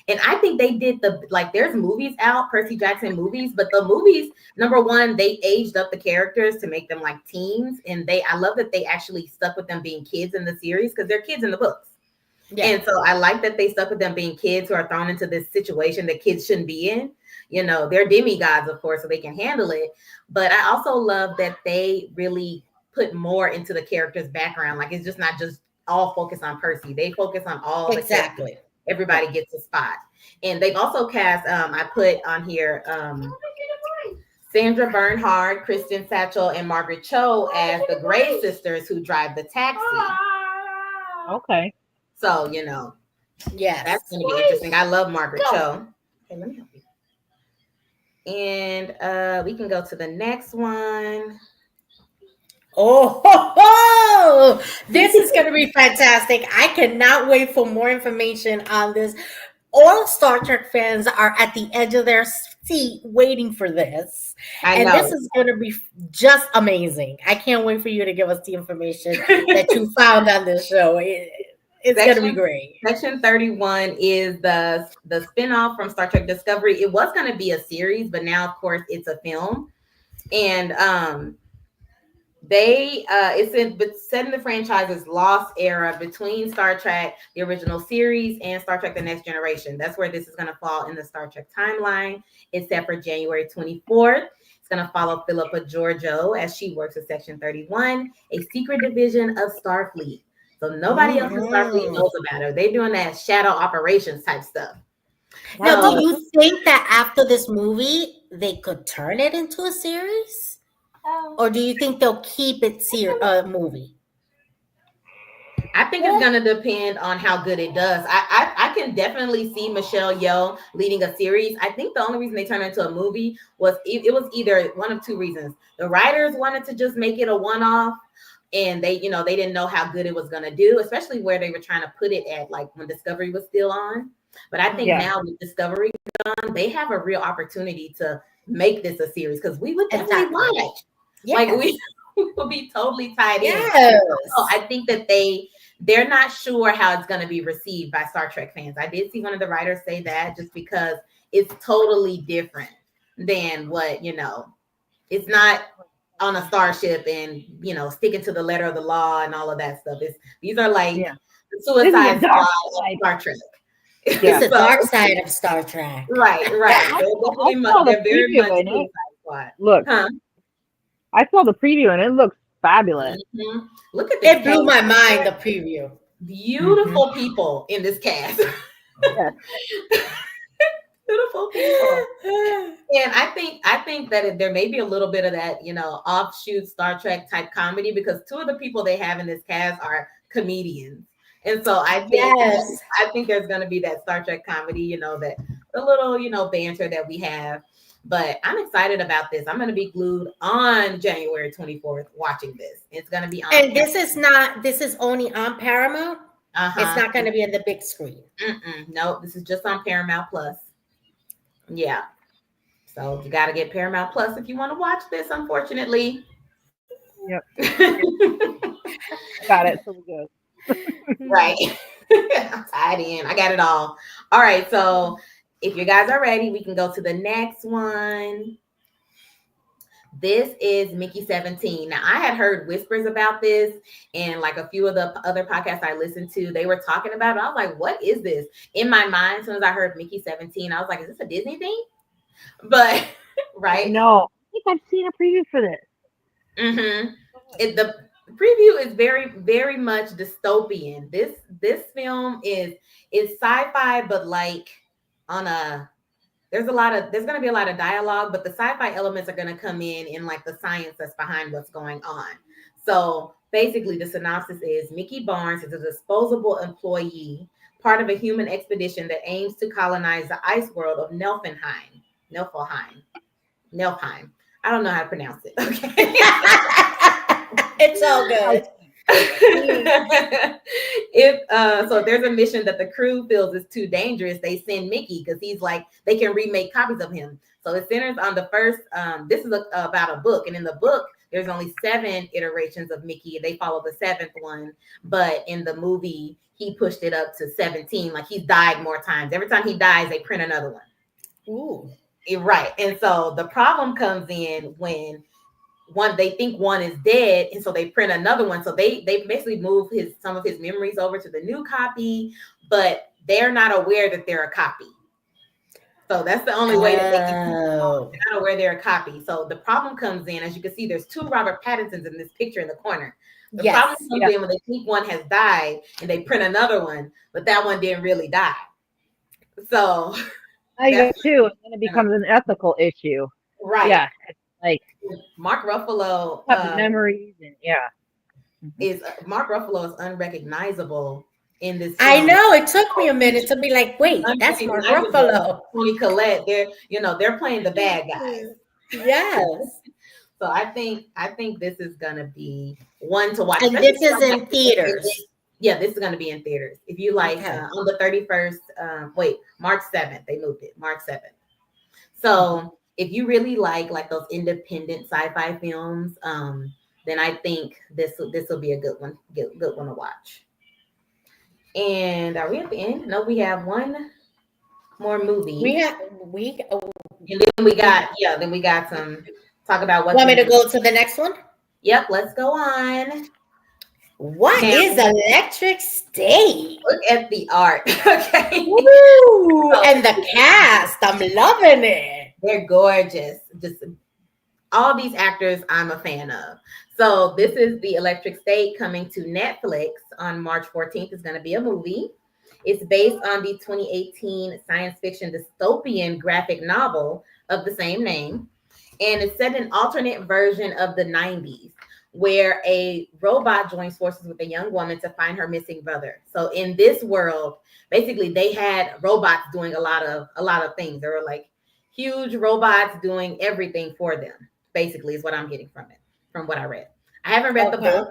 And I think they did there's movies out, Percy Jackson movies, but the movies, number one, they aged up the characters to make them like teens. And I love that they actually stuck with them being kids in the series because they're kids in the books. Yeah. And so I like that they stuck with them being kids who are thrown into this situation that kids shouldn't be in. They're demigods, of course, so they can handle it. But I also love that they really put more into the character's background. Like, it's just not just all focused on Percy. They focus on all the characters. Everybody gets a spot. And they've also cast, I put on here, Sandra Bernhard, Kristen Satchel, and Margaret Cho as the Gray sisters who drive the taxi. Okay. So, that's going to be interesting. I love Margaret Cho. Okay, let me help you. And we can go to the next one. Oh, ho, ho! This is going to be fantastic. I cannot wait for more information on this. All Star Trek fans are at the edge of their seat waiting for this. I And this know. is going to be just amazing. I can't wait for you to give us the information that you found on this show. It's going to be Section great. Section 31 is the spinoff from Star Trek Discovery. It was going to be a series, but now of course it's a film. And it's set in the franchise's lost era between Star Trek, the original series, and Star Trek: The Next Generation. That's where this is going to fall in the Star Trek timeline. It's set for January 24th. It's going to follow Philippa Georgiou as she works at Section 31, a secret division of Starfleet. So nobody else in Starfleet Mhm. knows about her. They're doing that shadow operations type stuff. Now, do So you think that after this movie, they could turn it into a series? Or do you think they'll keep it a movie? I think it's gonna depend on how good it does. I can definitely see Michelle Yeoh leading a series. I think the only reason they turned it into a movie was it was either one of two reasons. The writers wanted to just make it a one-off, and they didn't know how good it was gonna do, especially where they were trying to put it at, like when Discovery was still on. But I think Yeah. now with Discovery on, they have a real opportunity to make this a series because we would definitely Exactly. watch. Yes. Like we will be totally tied in. Yes. So I think that they're not sure how it's going to be received by Star Trek fans. I did see one of the writers say that just because it's totally different than it's not on a starship and sticking to the letter of the law and all of that stuff. These are like Yeah. the This is Suicide a dark Squad of Star Trek. It's the So, dark side of Star Trek. right. I saw the They're very preview much in it. Suicide Squad. Look, Huh? I saw the preview and it looks fabulous. Mhm. Look at this. It blew my cast. mind, the preview. Beautiful people in this cast. Yes. Beautiful people. And I think that there may be a little bit of that, offshoot Star Trek type comedy because two of the people they have in this cast are comedians. And so Yes. I think there's going to be that Star Trek comedy, that the little, banter that we have. But I'm excited about this. I'm going to be glued on January 24th watching this. It's going to be on. And this is only on Paramount. It's not going to be in the big screen. No, this is just on Paramount Plus. Yeah. So you got to get Paramount Plus if you want to watch this, unfortunately. Yep. Got it. So good. Right. I'm tied in. I got it all. All right. So if you guys are ready, we can go to the next one. This is Mickey 17. Now, I had heard whispers about this, and like a few of the other podcasts I listened to, they were talking about it. I was like, what is this? In my mind, as soon as I heard Mickey 17, I was like, is this a Disney thing? But, right? No, I think I've seen a preview for this. Mm-hmm. The preview is very, very much dystopian. This film is sci-fi, but like on a there's going to be a lot of dialogue, but the sci-fi elements are going to come in like the science that's behind what's going on. So basically the synopsis is Mickey Barnes is a disposable employee, part of a human expedition that aims to colonize the ice world of Niflheim. I don't know how to pronounce it. Okay. It's all good. If there's a mission that the crew feels is too dangerous, they send Mickey because he's like they can remake copies of him. So it centers on the first. This is about a book, and in the book, there's only 7 iterations of Mickey. They follow the 7th one, but in the movie, he pushed it up to 17. Like he's died more times. Every time he dies, they print another one. Ooh. Right, and so the problem comes in when they think one is dead, and so they print another one. So they basically move some of his memories over to the new copy, but they're not aware that they're a copy. So that's the only way that they can they're not aware they're a copy. So the problem comes in, as you can see, there's 2 Robert Pattinsons in this picture in the corner. The problem comes in when they think one has died and they print another one, but that one didn't really die. So I go too, and then it becomes an ethical issue. Right. Yeah. It's like Mark Ruffalo memories and Mark Ruffalo is unrecognizable in this I film. know it took me a minute to be like, wait, that's Mark Unrecognizable. Ruffalo. Tony Collette, they're playing the bad guys. Yes. So I think this is gonna be one to watch. And Especially this if is you like in theaters. yeah, this is gonna be in theaters. If you like Okay. on the 31st, wait, March 7th, they moved it, March 7th. So if you really like those independent sci-fi films, then I think this will be a good one to watch. And are we at the end? No, we have one more movie. We have we And then we got some talk about what's want me been. to go to the next one? Yep, let's go on. What Now, is Electric State? look at the art. Okay. Woo! And the cast, I'm loving it. They're gorgeous. Just all these actors I'm a fan of. So this is the Electric State coming to Netflix on March 14th. It's going to be a movie. It's based on the 2018 science fiction dystopian graphic novel of the same name. And it's set in an alternate version of the 90s where a robot joins forces with a young woman to find her missing brother. So in this world, basically they had robots doing a lot of things. There were like huge robots doing everything for them, basically, is what I'm getting from it, from what I read. I haven't read the book.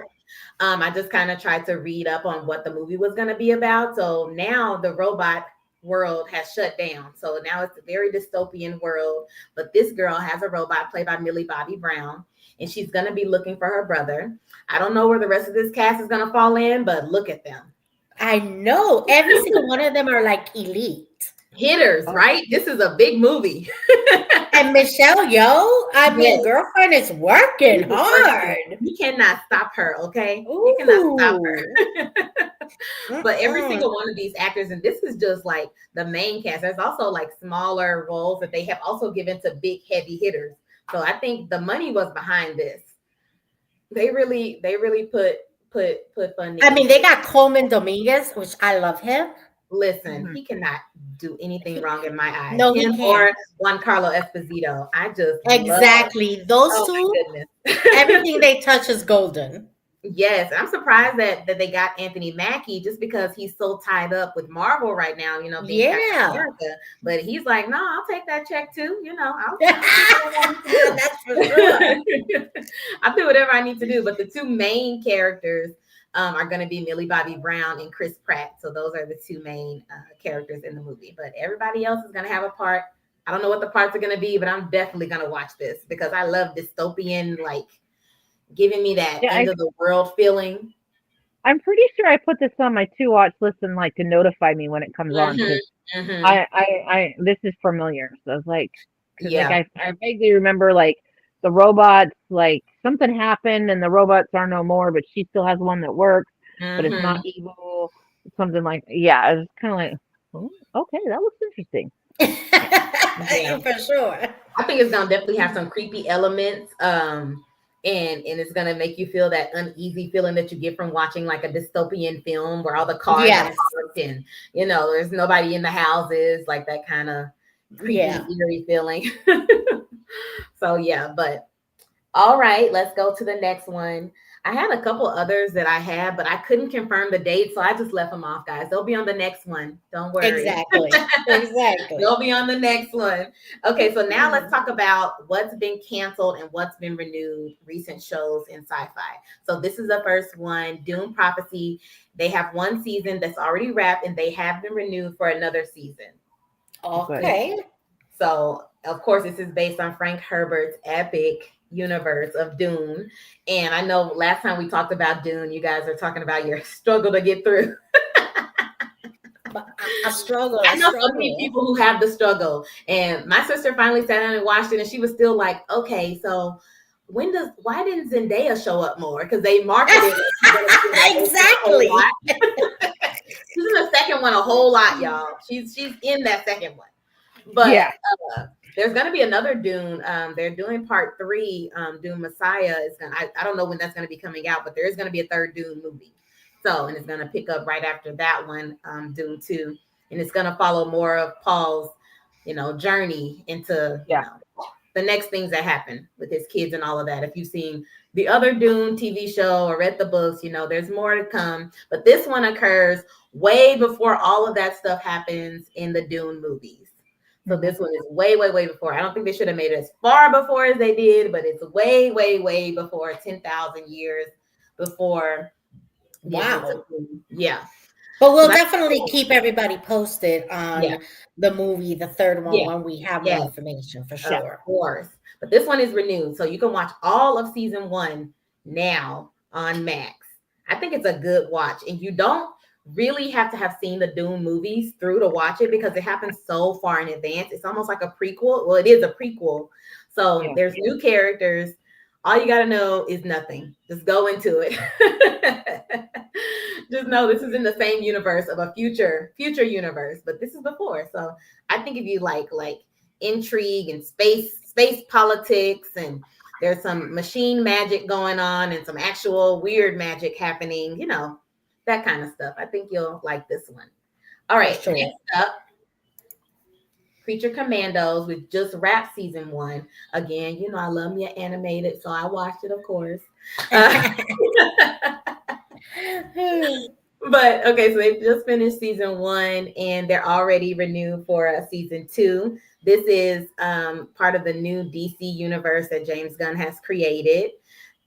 I just kind of tried to read up on what the movie was going to be about. So now the robot world has shut down. So now it's a very dystopian world. But this girl has a robot played by Millie Bobby Brown, and she's going to be looking for her brother. I don't know where the rest of this cast is going to fall in, but look at them. I know every single one of them are like elite hitters, right? This is a big movie. And Michelle Yeoh, I mean, girlfriend is working hard. You cannot stop her, okay? You cannot stop her. But every single one of these actors, and this is just like the main cast. There's also like smaller roles that they have also given to big heavy hitters. So I think the money was behind this. They really put funding. I mean, they got Coleman Dominguez, which I love him. Listen, he cannot do anything wrong in my eyes. No, he can't. Or Juan Carlo Esposito. I just exactly those two. Everything they touch is golden. Yes, I'm surprised that they got Anthony Mackie just because he's so tied up with Marvel right now. You know, being Captain America. But he's like, no, I'll take that check too. You know, I'll that's for sure. I'll do whatever I need to do. But the two main characters are going to be Millie Bobby Brown and Chris Pratt. So those are the two main characters in the movie. But everybody else is going to have a part. I don't know what the parts are going to be, but I'm definitely going to watch this because I love dystopian, like giving me that end of the world feeling. I'm pretty sure I put this on my to watch list and like to notify me when it comes on. I this is familiar. So I was like, like I vaguely remember like the robots, like something happened and the robots are no more, but she still has one that works, but it's not evil. Something like, it's kind of like, oh, okay, that looks interesting. For sure. I think it's gonna definitely have some creepy elements. And it's gonna make you feel that uneasy feeling that you get from watching like a dystopian film where all the cars are parked and there's nobody in the houses, like that kind of creepy, eerie feeling. So but all right, let's go to the next one. I had a couple others that I had, but I couldn't confirm the date, so I just left them off, guys. They'll be on the next one. Don't worry. Exactly. They'll be on the next one. Okay, so now let's talk about what's been canceled and what's been renewed, recent shows in sci-fi. So this is the first one, Dune Prophecy. They have one season that's already wrapped, and they have been renewed for another season. Okay. So, of course, this is based on Frank Herbert's epic universe of Dune. And I know last time we talked about Dune, you guys are talking about your struggle to get through. A struggle. I know so many people who have the struggle. And my sister finally sat down and watched it, and she was still like, okay, so why didn't Zendaya show up more? Because they marketed it. Exactly. She's in the second one a whole lot, y'all. She's in that second one. But there's going to be another Dune. They're doing part 3. Dune Messiah is going to, I don't know when that's going to be coming out, but there is going to be a third Dune movie. So, and it's going to pick up right after that one, Dune 2. And it's going to follow more of Paul's, journey into, the next things that happen with his kids and all of that. If you've seen the other Dune TV show or read the books, there's more to come. But this one occurs way before all of that stuff happens in the Dune movies. So this one is way, way, way before. I don't think they should have made it as far before as they did, but it's way, way, way before 10,000 years before the events of Wow. Dune. Yeah. But So we'll that's definitely cool. keep everybody posted Yeah. on the movie, the third one, Yeah. when we have more Yes. information for Of sure. course. But this one is renewed. So you can watch all of season 1 now on Max. I think it's a good watch. And you don't really have to have seen the Dune movies through to watch it because it happens so far in advance. It's almost like a prequel. Well, it is a prequel. So Yeah. there's new characters. All you got to know is nothing. Just go into it. Just know this is in the same universe of a future universe, but this is before. So I think if you like intrigue and space politics, and there's some machine magic going on and some actual weird magic happening, that kind of stuff, I think you'll like this one. All For right, sure. next up, Creature Commandos. We just wrapped season 1. Again, I love me animated, so I watched it, of course. But okay, so they just finished season 1 and they're already renewed for a season 2. This is part of the new DC universe that James Gunn has created.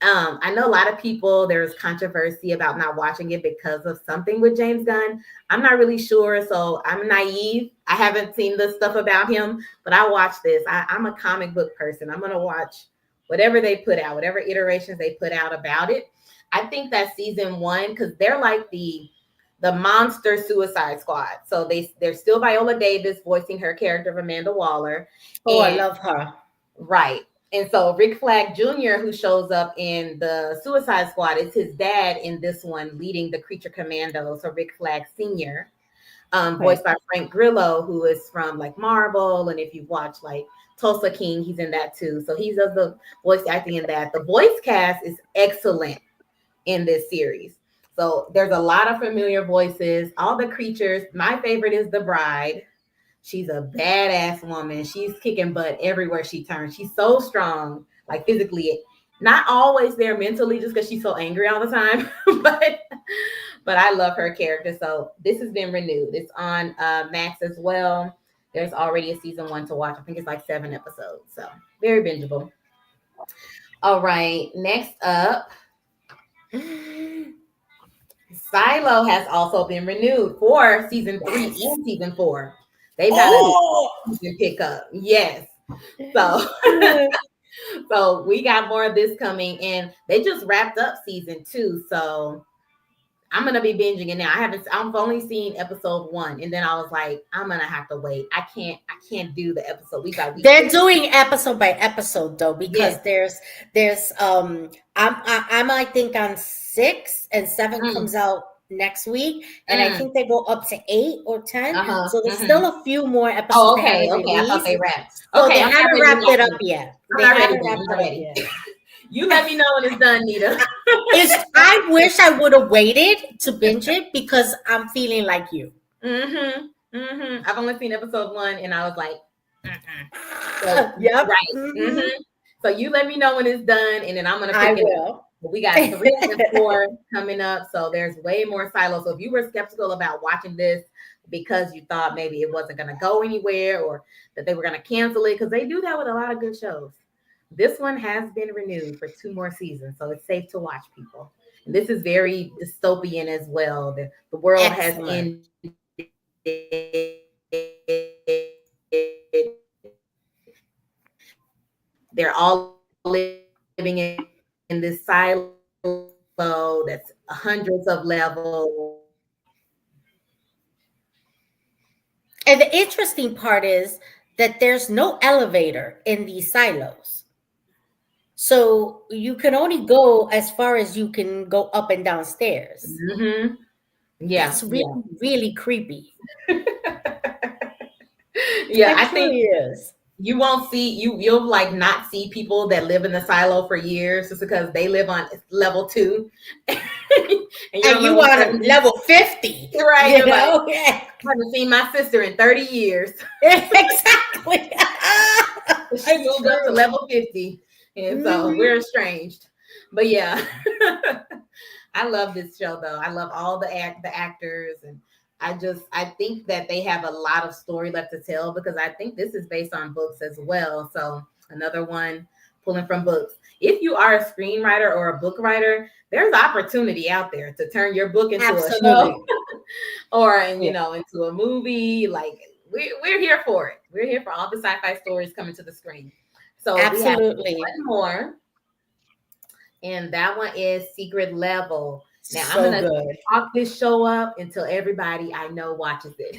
I know a lot of people, there's controversy about not watching it because of something with James Gunn. I'm not really sure, so I'm naive. I haven't seen the stuff about him, but I watched this. I'm a comic book person. I'm going to watch whatever they put out, whatever iterations they put out about it. I think that season 1, because they're like the monster Suicide Squad. So they're still Viola Davis voicing her character of Amanda Waller. Oh, I And love her. right. And so Rick Flag Jr., who shows up in the Suicide Squad, is his dad in this one, leading the Creature Commandos. So Rick Flag Sr., voiced by Frank Grillo, who is from like Marvel. And if you watch like Tulsa King, he's in that too. So he does the voice acting in that. The voice cast is excellent in this series. So there's a lot of familiar voices, all the creatures. My favorite is the bride. She's a badass woman. She's kicking butt everywhere she turns. She's so strong, like physically, not always there mentally, just because she's so angry all the time. but I love her character. So this has been renewed. It's on Max as well. There's already a season 1 to watch. I think it's like 7 episodes. So very bingeable. All right. Next up, Silo has also been renewed for season 3 and season 4. They've got a season pickup. Yes. So we got more of this coming, and they just wrapped up season 2. So I'm gonna be binging it now. I've only seen episode 1, and then I was like, I'm gonna have to wait. I can't do the episode week by week. They're doing episode by episode though, because there's I'm I think on 6 and 7 comes out next week, and I think they go up to 8 or 10. So there's still a few more episodes. Oh, they okay, haven't okay. I thought released. they wrapped. So Okay, they haven't wrapped it up yet. They haven't wrapped it up yet. You let me know when it's done, Nita. I wish I would have waited to binge it because I'm feeling like you. I've only seen episode 1, and I was like, so, yep. Right. So you let me know when it's done, and then I'm gonna pick I it will. up. But we got 3 and 4 coming up, so there's way more Silo. So if you were skeptical about watching this because you thought maybe it wasn't gonna go anywhere or that they were gonna cancel it, because they do that with a lot of good shows. This one has been renewed for 2 more seasons, so it's safe to watch, people. And this is very dystopian as well. The world has ended. They're all living in this silo that's hundreds of levels. And the interesting part is that there's no elevator in these silos. So you can only go as far as you can go up and down stairs. Yeah. It's really, really creepy. Yeah, I think it is. You won't see you'll like not see people that live in the silo for years just because they live on level 2. and you want level 50. Right. You know? Like, I haven't seen my sister in 30 years. Exactly. She moved up to level 50. And so we're estranged. But yeah. I love this show though. I love all the actors, and I think that they have a lot of story left to tell because I think this is based on books as well. So another one pulling from books. If you are a screenwriter or a book writer, there's opportunity out there to turn your book into a show Absolutely. or Yeah. into a movie. Like we're here for it. We're here for all the sci-fi stories coming to the screen. So we have Absolutely. one more, and that one is Secret Level. Now I'm So gonna good. talk this show up until everybody I know watches it.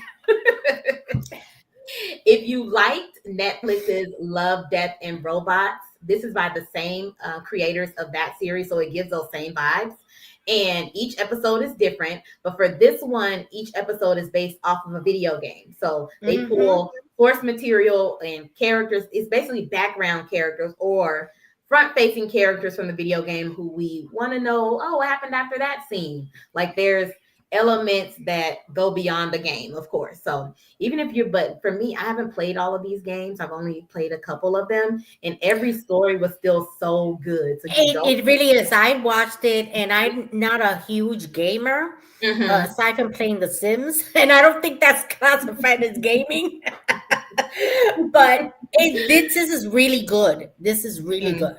If you liked Netflix's Love, Death, and Robots, this is by the same creators of that series, so it gives those same vibes. And each episode is different, but for this one, each episode is based off of a video game. So they Hmm. pull source material and characters. It's basically background characters or front-facing characters from the video game who we want to know. Oh, what happened after that scene? Like there's elements that go beyond the game, of course. So even if you're, but for me, I haven't played all of these games. I've only played a couple of them, and every story was still so good. So you don't. It really is. I watched it, and I'm not a huge gamer, Mhm. aside from playing The Sims, and I don't think that's classified as gaming. But this is really good. This is really Mm. good.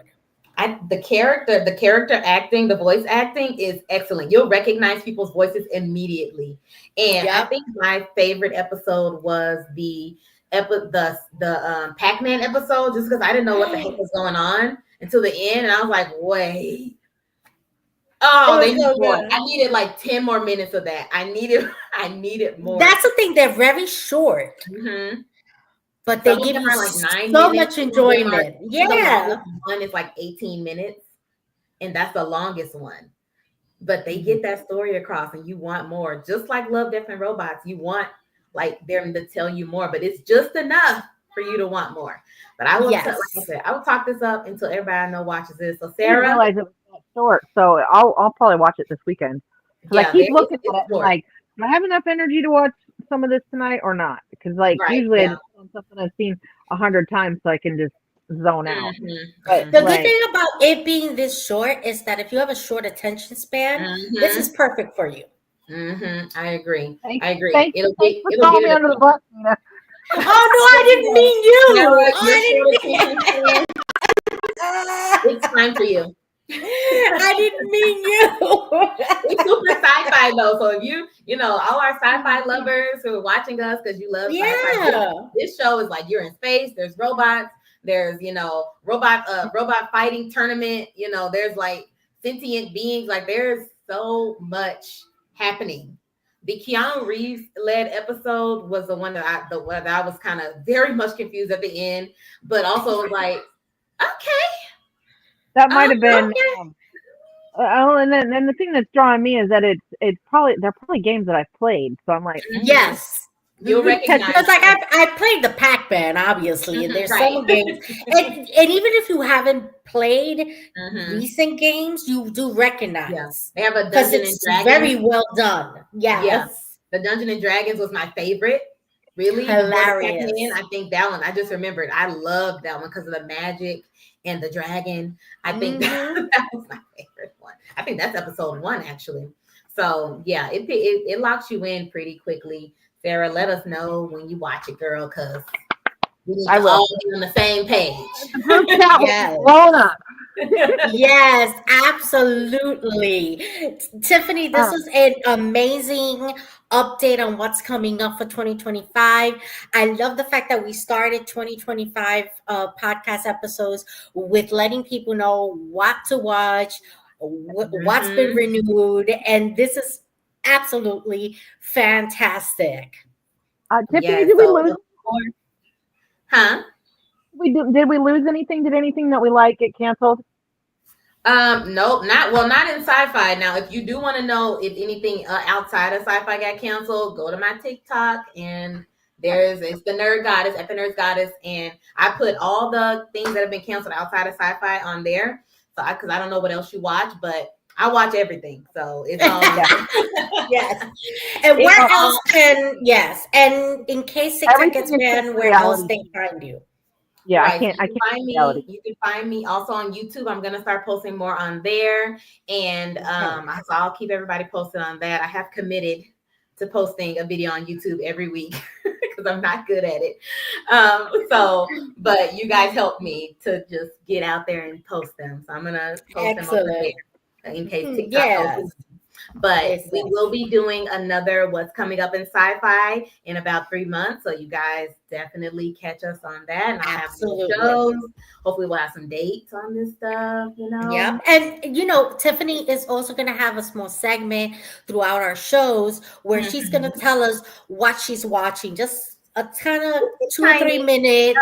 The character acting, the voice acting is excellent. You'll recognize people's voices immediately. And I Yep. think my favorite episode was the Pac-Man episode, just because I didn't know what the heck was going on until the end, and I was like, wait. It Oh, was they need so more. good. I needed like 10 more minutes of that. I needed more. That's the thing. They're very short, Mhm. but they Some of give them you are like 9 so minutes. much Some of them are, enjoyment. I think the longest Yeah. one is like 18 minutes, and that's the longest one. But they Mhm. get that story across and you want more. Just like Love, Death, and Robots, you want like them to tell you more, but it's just enough for you to want more. But like I Yes. said, I will talk this up until everybody I know watches this. So I didn't Sarah, realize it was that short, so I'll probably watch it this weekend because I yeah, keep looking at it's it and short. like, do I have enough energy to watch some of this tonight or not? Because like Right. usually I Yeah. just put on something I've seen 100 times so I can just zone out. But The Hmm. good like, thing about it being this short is that if you have a short attention span, this is Hmm. perfect for you. Hmm. I agree. thanks, I agree. thanks, thanks for It'll get calling me it under the across. bus, Nina. Oh no, I didn't Yeah. mean you. Oh, Sarah, your short I didn't attention span. mean. It's time for you. I didn't mean you. It's super sci-fi though. So if all our sci-fi lovers who are watching us because you love sci-fi, Yeah. this show is like you're in space, there's robots, there's robot fighting tournament, there's like sentient beings, like there's so much happening. The Keanu Reeves led episode was the one that I was kind of very much confused at the end, but also was like, okay, That might have been. okay. Oh, and then the thing that's drawing me is that it's probably they're probably games that I've played, so I'm like, Mhm. Yes. You'll recognize Because like them. I played the Pac-Man, obviously, and Mhm, there's right. some games, and even if you haven't played Hmm. recent games, you do Yeah. recognize They have a because Dungeon and it's very Dragons. well done. Yeah. Yes. The Dungeon and Dragons was my favorite. Really, before the Pac-Man, Hilarious. I think that one. I just remembered. I loved that one because of the magic and the dragon. I think Hmm. that was my favorite one. I think that's episode 1 actually. So yeah, it locks you in pretty quickly. Sarah, let us know when you watch it, girl, because we need I to will. all be on the same page. The group chat will be Yes. blown up. Yes, absolutely. Tiffany, this Um, was an amazing update on what's coming up for 2025. I love the fact that we started 2025 podcast episodes with letting people know what to watch, what's been Mhm. renewed, and this is absolutely fantastic. Tiffany, Yeah. did we So lose? of course, huh? Did we lose anything? Did anything that we like get canceled? Nope, not in sci-fi. Now, if you do want to know if anything outside of sci-fi got canceled, go to my TikTok and it's the Nerd Goddess at the Nerd Goddess, and I put all the things that have been canceled outside of sci-fi on there. So, because I don't know what else you watch, but I watch everything, so it's all Yeah, Yes. And it's where all else can, yes. And in case TikTok everything gets except banned, where else reality they TV. find you? Yeah, right. So I can't do reality. you can find me also on YouTube. I'm gonna start posting more on there, and Okay. so I'll keep everybody posted on that. I have committed to posting a video on YouTube every week because I'm not good at it. But you guys help me to just get out there and post them. So I'm gonna post them over Excellent. there in case TikTok Yes. opens. But It's we will be doing another What's Coming Up in Sci-Fi in about 3 months. So you guys definitely catch us on that. And I'll have some absolutely. shows. Hopefully we'll have some dates on this stuff, you know. Yep. And Tiffany is also going to have a small segment throughout our shows where she's going to tell us what she's watching. Just a kind of 2 or 3 minutes.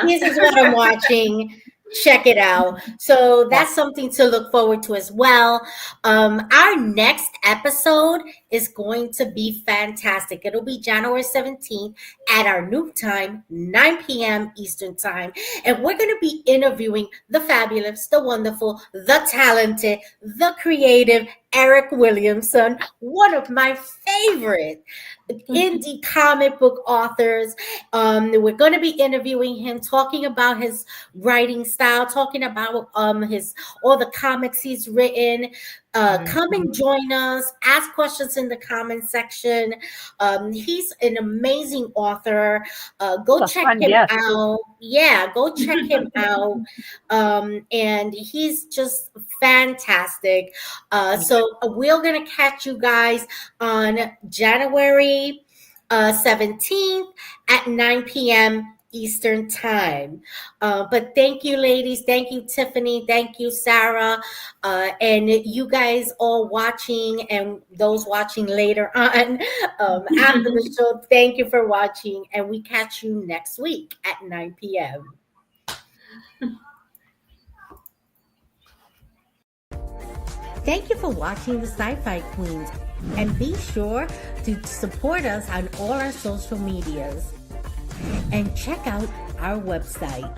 This is what I'm watching. Check it out. So that's something to look forward to as well. Our next episode is going to be fantastic. It'll be January 17th at our new time, 9 p.m. Eastern time. And we're going to be interviewing the fabulous, the wonderful, the talented, the creative Eric Williamson, one of my favorite indie comic book authors. We're going to be interviewing him, talking about his writing style, talking about his all the comics he's written. Come and join us. Ask questions in the comment section. He's an amazing author. Go check him out. Yeah, go check him out. And he's just fantastic. So we're gonna catch you guys on January 17th at 9 p.m. Eastern time. But thank you, ladies. Thank you, Tiffany. Thank you, Sarah. And you guys all watching and those watching later on after the show, thank you for watching. And we catch you next week at 9 p.m. Thank you for watching the Sci-Fi Queens. And be sure to support us on all our social medias. And check out our website,